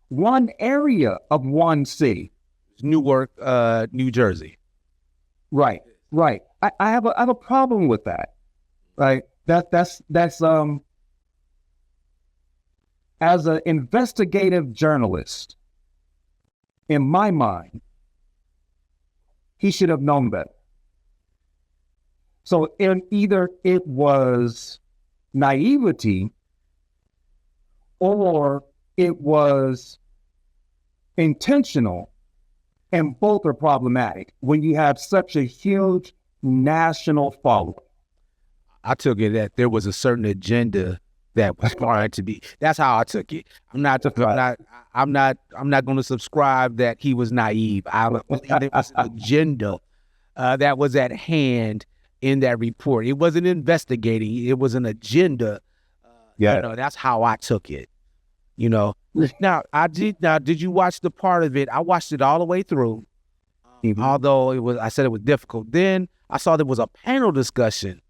one area of one city. Newark, New Jersey. Right. I have a problem with that. Right. That's as an investigative journalist, in my mind, he should have known better. So either it was naivety or it was intentional, and both are problematic when you have such a huge national following. I took it that there was a certain agenda that was trying to be. That's how I took it. I'm not going to subscribe that he was naive. I believe there was an agenda that was at hand in that report. It wasn't investigating. It was an agenda. That's how I took it. Now did you watch the part of it? I watched it all the way through. Although I said it was difficult. Then I saw there was a panel discussion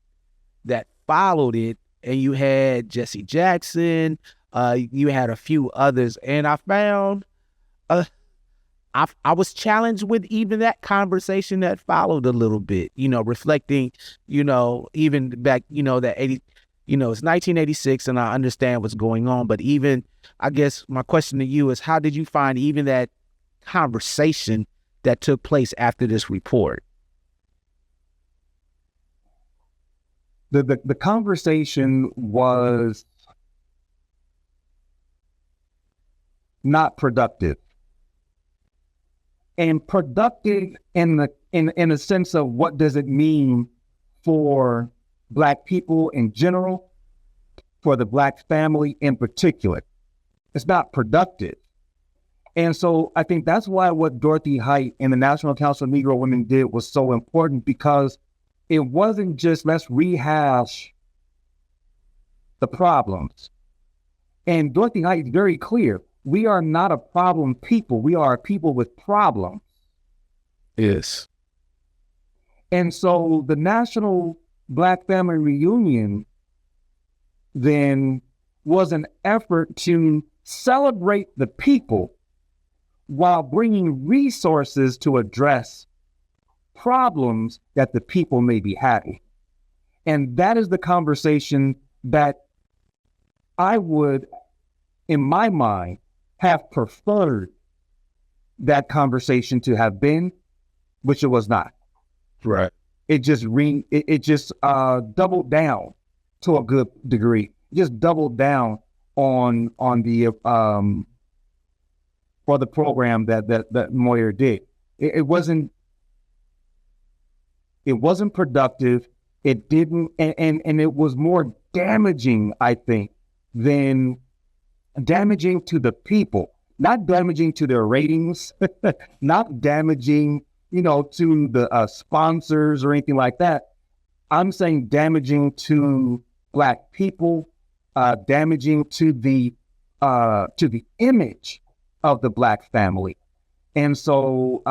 that followed it, and you had Jesse Jackson, you had a few others, and I found I was challenged with even that conversation that followed a little bit, reflecting, even back, that 80, it's 1986 and I understand what's going on, but even, I guess my question to you is, how did you find even that conversation that took place after this report? The conversation was not productive. And productive in a sense of what does it mean for Black people in general, for the Black family in particular. It's not productive. And so I think that's why what Dorothy Height and the National Council of Negro Women did was so important, because it wasn't just let's rehash the problems. And Dorothy Height is very clear. We are not a problem people. We are a people with problems. Yes. And so the National Black Family Reunion then was an effort to celebrate the people while bringing resources to address problems that the people may be having. And that is the conversation that I would, in my mind, have preferred that conversation to have been, which it was not. Right. It just doubled down to a good degree. It just doubled down on the for the program that Moyer did. It wasn't productive. It didn't, and it was more damaging, I think, than damaging to the people, not damaging to their ratings, not damaging, to the sponsors or anything like that. I'm saying damaging to Black people, damaging to the image of the Black family. And so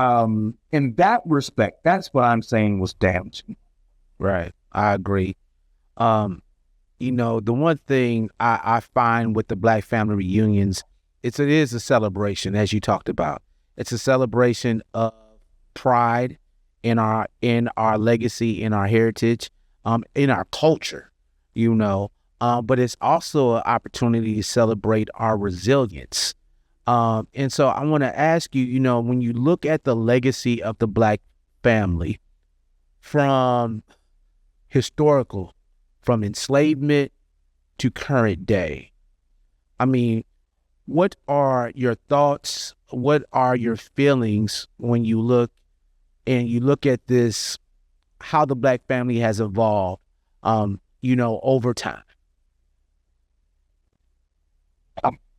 in that respect, that's what I'm saying was damaging. Right. I agree. The one thing I find with the Black family reunions, it is a celebration, as you talked about. It's a celebration of pride in our legacy, in our heritage, in our culture, but it's also an opportunity to celebrate our resilience. And so I want to ask you, when you look at the legacy of the Black family from historical, from enslavement to current day, I mean, what are your thoughts? What are your feelings when you look at this, how the Black family has evolved, over time?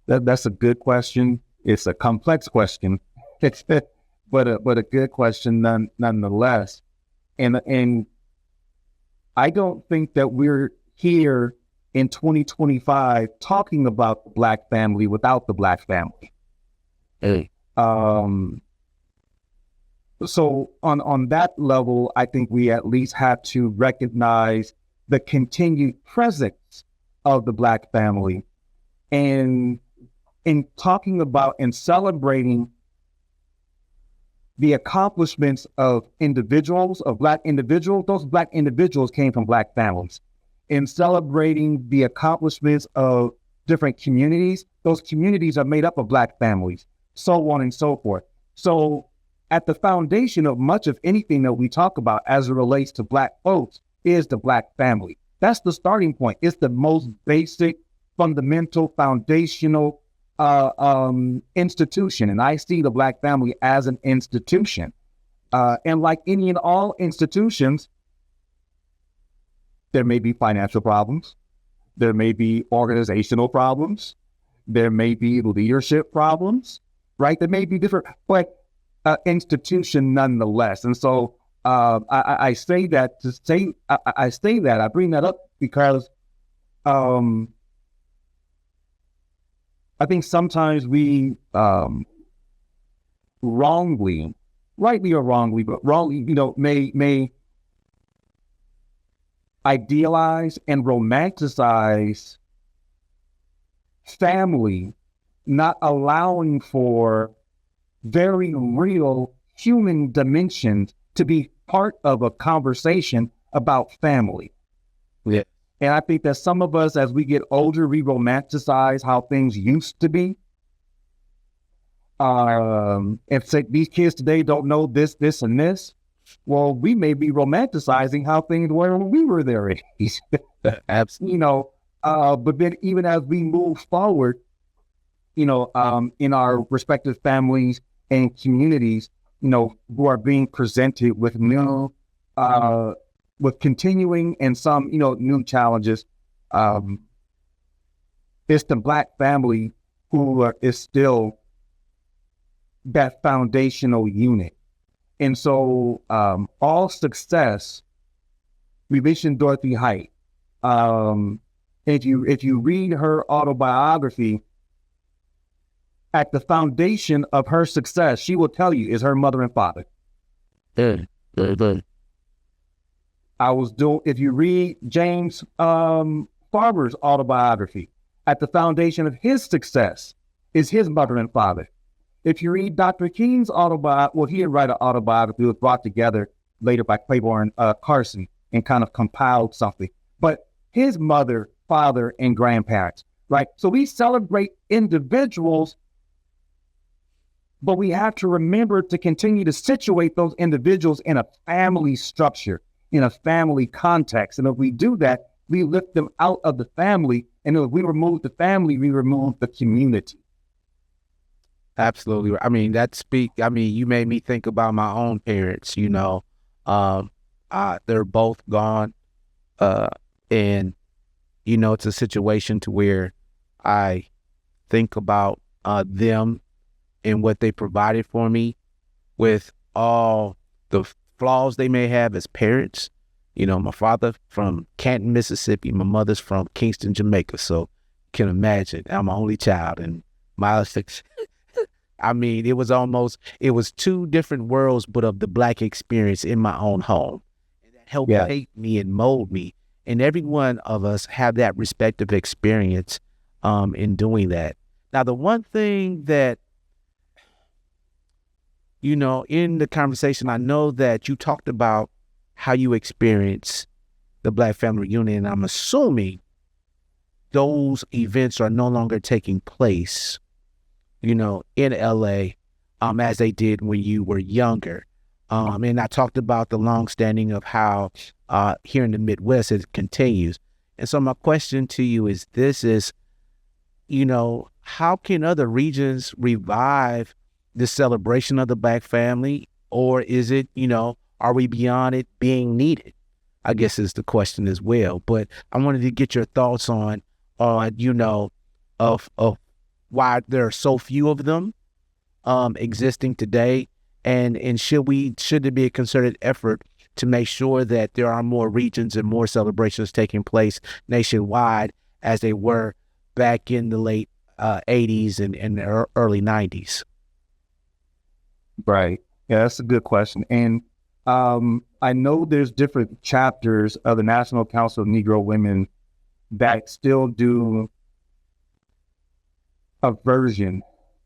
That's a good question. It's a complex question, but a good question nonetheless. And I don't think that we're here in 2025 talking about the Black family without the Black family. Hey. So on that level, I think we at least have to recognize the continued presence of the Black family, and in talking about and celebrating the accomplishments of individuals, of Black individuals. Those Black individuals came from Black families. In celebrating the accomplishments of different communities, those communities are made up of Black families, so on and so forth. So at the foundation of much of anything that we talk about as it relates to Black folks is the Black family. That's the starting point. It's the most basic, fundamental, foundational institution. And I see the Black family as an institution. And like any and all institutions, there may be financial problems. There may be organizational problems. There may be leadership problems, right? There may be different, but institution nonetheless. And so I say that to say, I say that, I bring that up because I think sometimes we wrongly, rightly or wrongly, but wrongly, may idealize and romanticize family, not allowing for very real human dimensions to be part of a conversation about family. Yeah. And I think that some of us, as we get older, we romanticize how things used to be. And say these kids today don't know this, and this. Well, we may be romanticizing how things were when we were their age. Absolutely. But then even as we move forward, in our respective families and communities, who are being presented with new, with continuing and some, new challenges. It's the Black family who is still that foundational unit. And so all success, we mentioned Dorothy Height. If you read her autobiography, at the foundation of her success, she will tell you, is her mother and father. Good. If you read James Farber's autobiography, at the foundation of his success is his mother and father. If you read Dr. King's autobiography, well, he didn't write an autobiography. It was brought together later by Claybrook Carson and kind of compiled something. But his mother, father, and grandparents, right? So we celebrate individuals, but we have to remember to continue to situate those individuals in a family structure, in a family context. And if we do that, we lift them out of the family. And if we remove the family, we remove the community. Absolutely. I mean, you made me think about my own parents, they're both gone. And, it's a situation to where I think about them and what they provided for me with all the flaws they may have as parents. My father from Canton, Mississippi, my mother's from Kingston, Jamaica. So you can imagine, I'm an only child, and it was two different worlds, but of the Black experience in my own home. And that helped shape me and mold me. And every one of us have that respective experience in doing that. Now, the one thing that, in the conversation, I know that you talked about how you experience the Black Family Reunion. I'm assuming those events are no longer taking place, in LA, as they did when you were younger. And I talked about the longstanding of how here in the Midwest it continues. And so my question to you is how can other regions revive the celebration of the Black family? Or is it, are we beyond it being needed? I guess is the question as well. But I wanted to get your thoughts on of why there are so few of them existing today, and should there be a concerted effort to make sure that there are more regions and more celebrations taking place nationwide as they were back in the late 80s and early 90s? Right. Yeah, that's a good question. And I know there's different chapters of the National Council of Negro Women that still do a version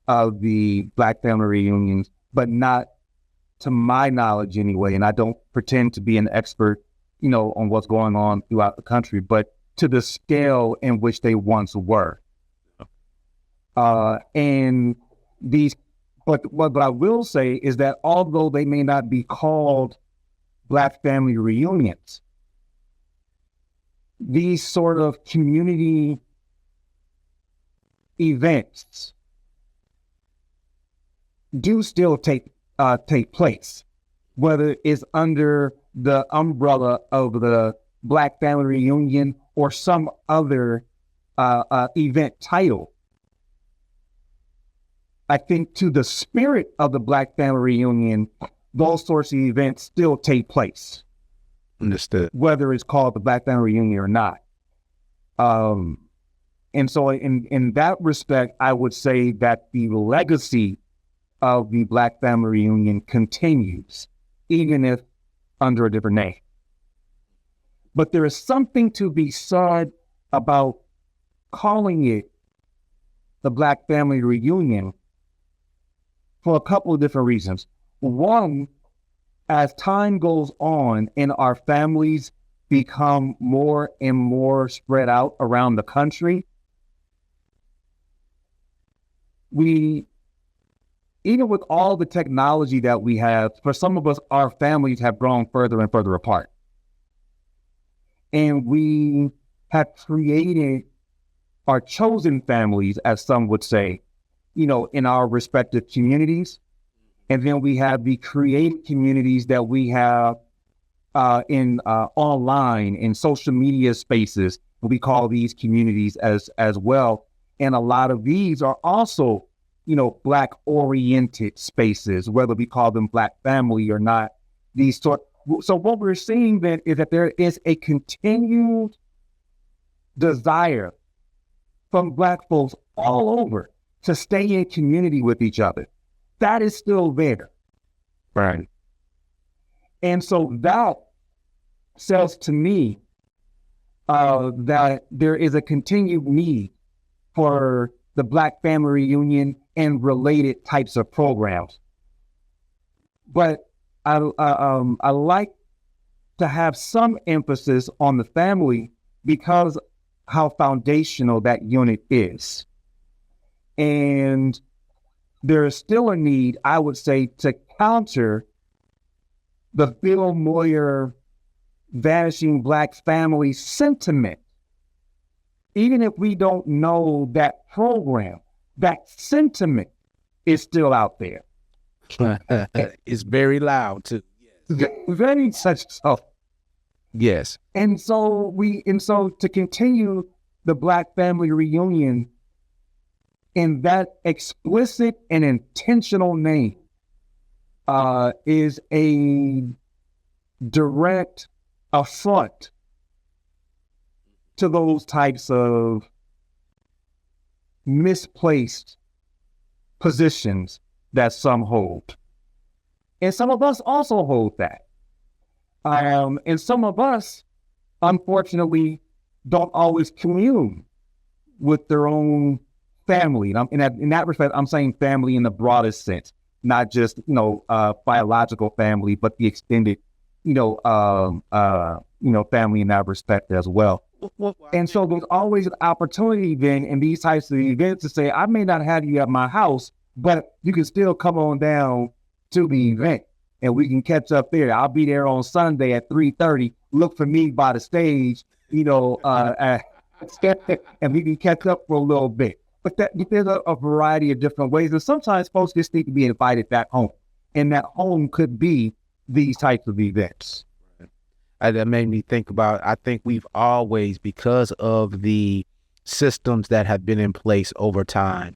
of the Black family reunions, but not to my knowledge anyway. And I don't pretend to be an expert, on what's going on throughout the country, but to the scale in which they once were. And these, but what I will say is that although they may not be called Black family reunions, these sort of community events do still take place, whether it's under the umbrella of the Black family reunion or some other event title. I think to the spirit of the Black family reunion, those sorts of events still take place. Understood. Whether it's called the Black Family Reunion or not. And so in that respect, I would say that the legacy of the Black Family Reunion continues, even if under a different name. But there is something to be said about calling it the Black Family Reunion for a couple of different reasons. One, as time goes on and our families become more and more spread out around the country, even with all the technology that we have, for some of us, our families have grown further and further apart. And we have created our chosen families, as some would say, in our respective communities. And then we have the created communities that we have in online, in social media spaces. We call these communities as well. And a lot of these are also, Black-oriented spaces, whether we call them Black family or not. So what we're seeing then is that there is a continued desire from Black folks all over to stay in community with each other. That is still there. Right. And so that says to me that there is a continued need for the Black Family Reunion and related types of programs. But I like to have some emphasis on the family because how foundational that unit is. And there is still a need, I would say, to counter the Bill Moyer vanishing Black family sentiment. Even if we don't know that program, that sentiment is still out there. It's very loud too. Very such so. Yes. And so to continue the Black Family Reunion in that explicit and intentional name is a direct affront to those types of misplaced positions that some hold. And some of us also hold that. And some of us, unfortunately, don't always commune with their own family. And in that respect, I'm saying family in the broadest sense, not just, biological family, but the extended, family in that respect as well. And so there's always an opportunity then in these types of events to say, I may not have you at my house, but you can still come on down to the event and we can catch up there. I'll be there on Sunday at 3:30. Look for me by the stage, and we can catch up for a little bit. But there's a variety of different ways. And sometimes folks just need to be invited back home. And that home could be these types of events. That made me think about, I think we've always, because of the systems that have been in place over time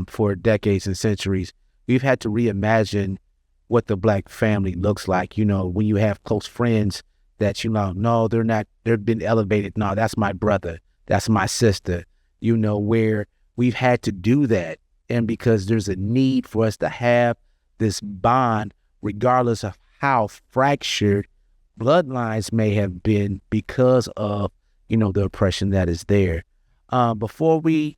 for decades and centuries, we've had to reimagine what the Black family looks like. When you have close friends that, no, they're not, they've been elevated. No, that's my brother. That's my sister, where we've had to do that. And because there's a need for us to have this bond, regardless of how fractured bloodlines may have been because of, the oppression that is there. Before we,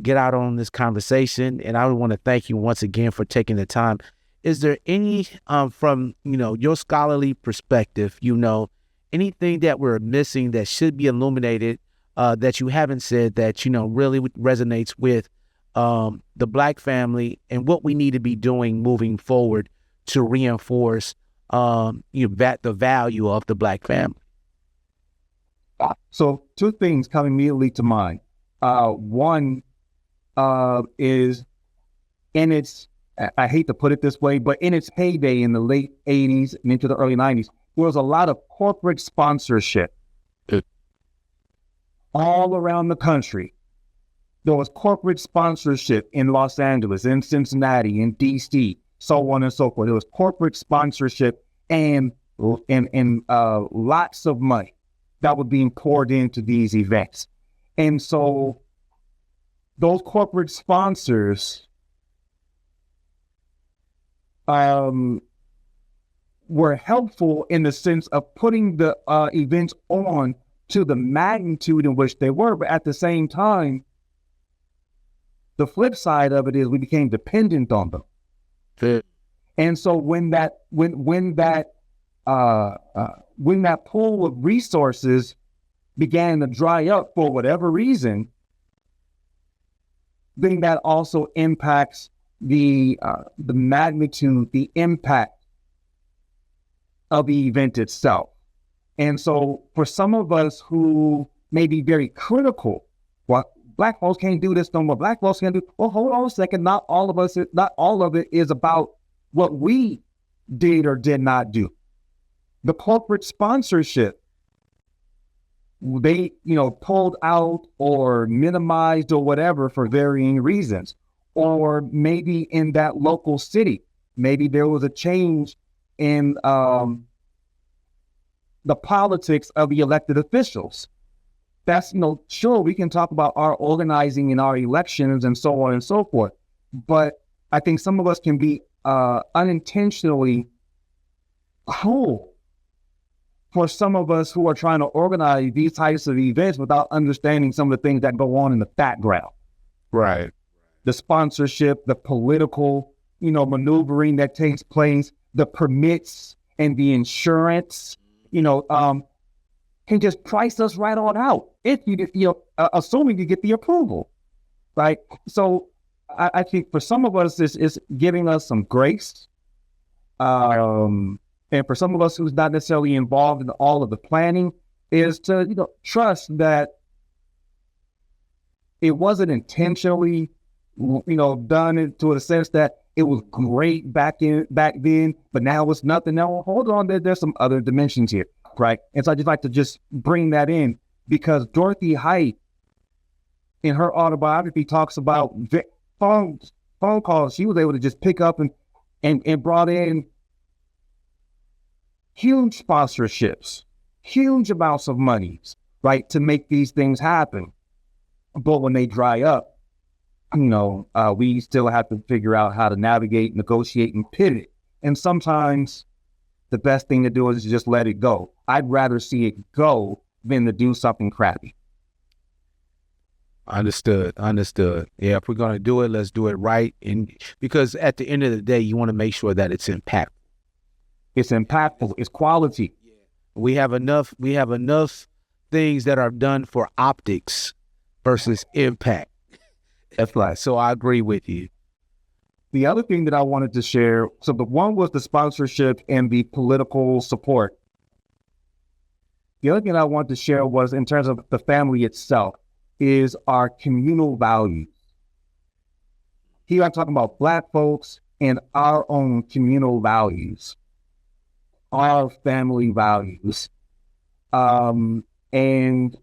get out on this conversation, and I want to thank you once again for taking the time. Is there any, from, your scholarly perspective, anything that we're missing that should be illuminated, that you haven't said that, really resonates with the Black family and what we need to be doing moving forward to reinforce the value of the Black family? So two things come immediately to mind. One is, in its, I hate to put it this way, but in its heyday in the late 80s and into the early 90s, there was a lot of corporate sponsorship all around the country. There was corporate sponsorship in Los Angeles, in Cincinnati, in DC, so on and so forth. It was corporate sponsorship and lots of money that was being poured into these events. And so those corporate sponsors were helpful in the sense of putting the events on to the magnitude in which they were, but at the same time, the flip side of it is we became dependent on them. Fair. And so when that pool of resources began to dry up for whatever reason, then that also impacts the magnitude, the impact of the event itself. And so for some of us who may be very critical, well, Black folks can't do this no more. Black folks can't do, well, hold on a second. Not all of it is about what we did or did not do. The corporate sponsorship, they, pulled out or minimized or whatever for varying reasons. Or maybe in that local city, maybe there was a change in the politics of the elected officials. That's, sure, we can talk about our organizing in our elections and so on and so forth. But I think some of us can be unintentionally cruel for some of us who are trying to organize these types of events without understanding some of the things that go on in the background. Right. The sponsorship, the political, maneuvering that takes place, the permits and the insurance, can just price us right on out if you assuming you get the approval, right? So I think for some of us, it's giving us some grace. And for some of us who's not necessarily involved in all of the planning, is to trust that it wasn't intentionally, done to a sense that it was great back then, but now it's nothing. Now hold on, there's some other dimensions here, right? And so I just like to just bring that in because Dorothy Height, in her autobiography, talks about phone calls she was able to just pick up and brought in huge sponsorships, huge amounts of monies, right, to make these things happen. But when they dry up, we still have to figure out how to navigate, negotiate, and pivot. And sometimes the best thing to do is just let it go. I'd rather see it go than to do something crappy. Understood. Yeah, if we're going to do it, let's do it right. And because at the end of the day, you want to make sure that it's impactful. It's impactful. It's quality. We have enough things that are done for optics versus impact. That's right. So I agree with you. The other thing that I wanted to share, so the one was the sponsorship and the political support. The other thing I wanted to share was in terms of the family itself is our communal values. Here I'm talking about Black folks and our own communal values, our family values. And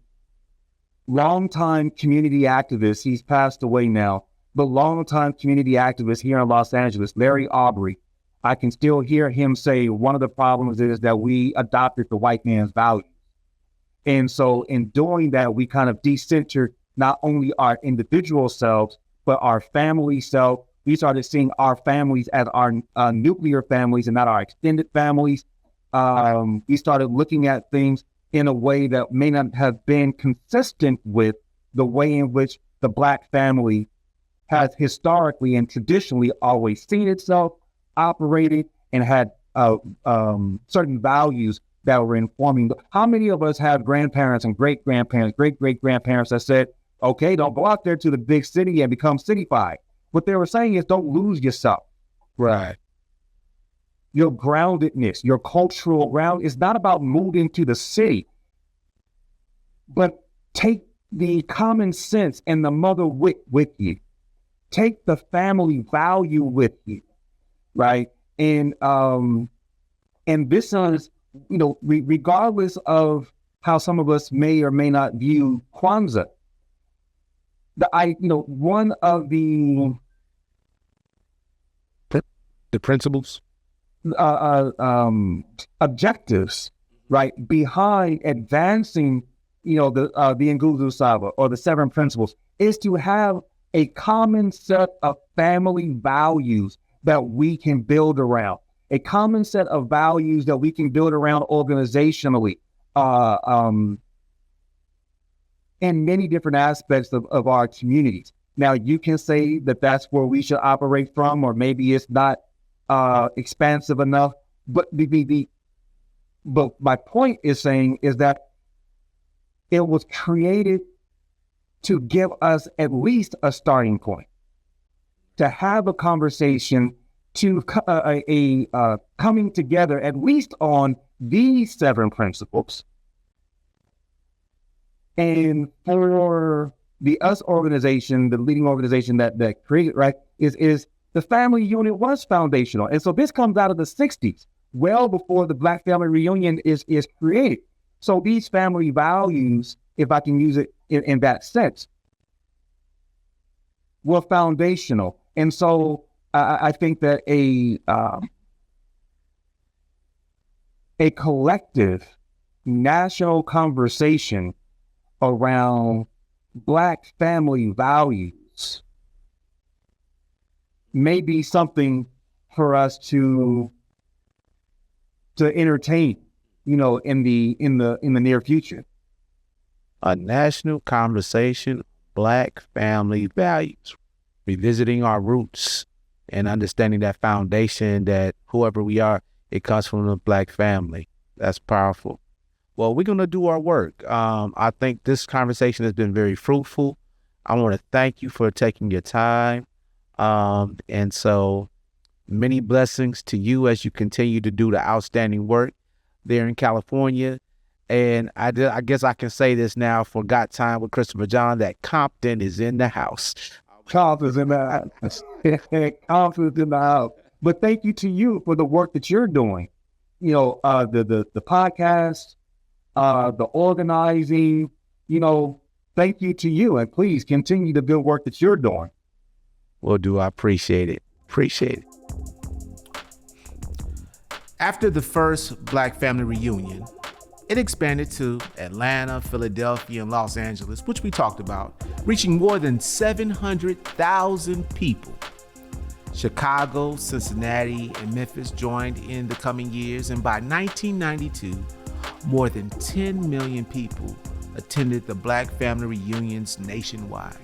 longtime community activist, he's passed away now, but longtime community activist here in Los Angeles, Larry Aubrey, I can still hear him say one of the problems is that we adopted the white man's values. And so in doing that, we kind of decentered not only our individual selves, but our family self. We started seeing our families as our nuclear families and not our extended families. We started looking at things in a way that may not have been consistent with the way in which the Black family has historically and traditionally always seen itself, operated, and had certain values that were informing. How many of us have grandparents and great-grandparents, great-great-grandparents that said, okay, don't go out there to the big city and become cityfied. What they were saying is don't lose yourself. Right. Your groundedness, your cultural ground is not about moving to the city, but take the common sense and the mother wit with you. Take the family value with you, right? And this is, regardless of how some of us may or may not view Kwanzaa, one of the The principles? Objectives, right, behind advancing, the Nguzo Saba or the 7 principles is to have a common set of family values that we can build around, a common set of values that we can build around organizationally, in many different aspects of our communities. Now, you can say that that's where we should operate from, or maybe it's not expansive enough. But but my point is that it was created to give us at least a starting point, to have a conversation, to coming together at least on these 7 principles. And for the US organization, the leading organization that created, right, is the family unit was foundational. And so this comes out of the 60s, well before the Black Family Reunion is created. So these family values, if I can use it in that sense, were foundational. And so I think that a collective national conversation around Black family values may be something for us to entertain, in the near future. A national conversation, Black family values, revisiting our roots and understanding that foundation that whoever we are, it comes from the Black family. That's powerful. Well, we're going to do our work. I think this conversation has been very fruitful. I want to thank you for taking your time. And so many blessings to you as you continue to do the outstanding work there in California. And I guess I can say this now for Got Time with Christopher John, that Compton is in the house. Compton's in the house. Compton's in the house. But thank you to you for the work that you're doing. The podcast, the organizing, thank you to you. And please continue the good work that you're doing. Will do. I appreciate it. After the first Black family reunion, it expanded to Atlanta, Philadelphia, and Los Angeles, which we talked about, reaching more than 700,000 people. Chicago, Cincinnati, and Memphis joined in the coming years, and by 1992, more than 10 million people attended the Black family reunions nationwide.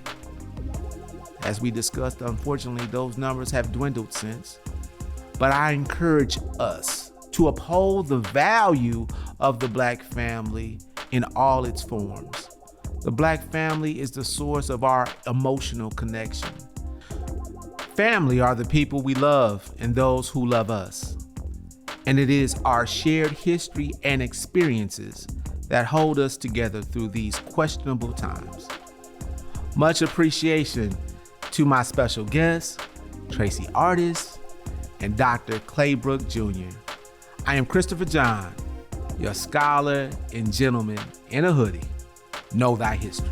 As we discussed, unfortunately, those numbers have dwindled since, but I encourage us to uphold the value of the Black family in all its forms. The Black family is the source of our emotional connection. Family are the people we love and those who love us. And it is our shared history and experiences that hold us together through these questionable times. Much appreciation to my special guests, Tracey Artis and Dr. Claybrook Jr. I am Christopher John, your scholar and gentleman in a hoodie. Know thy history.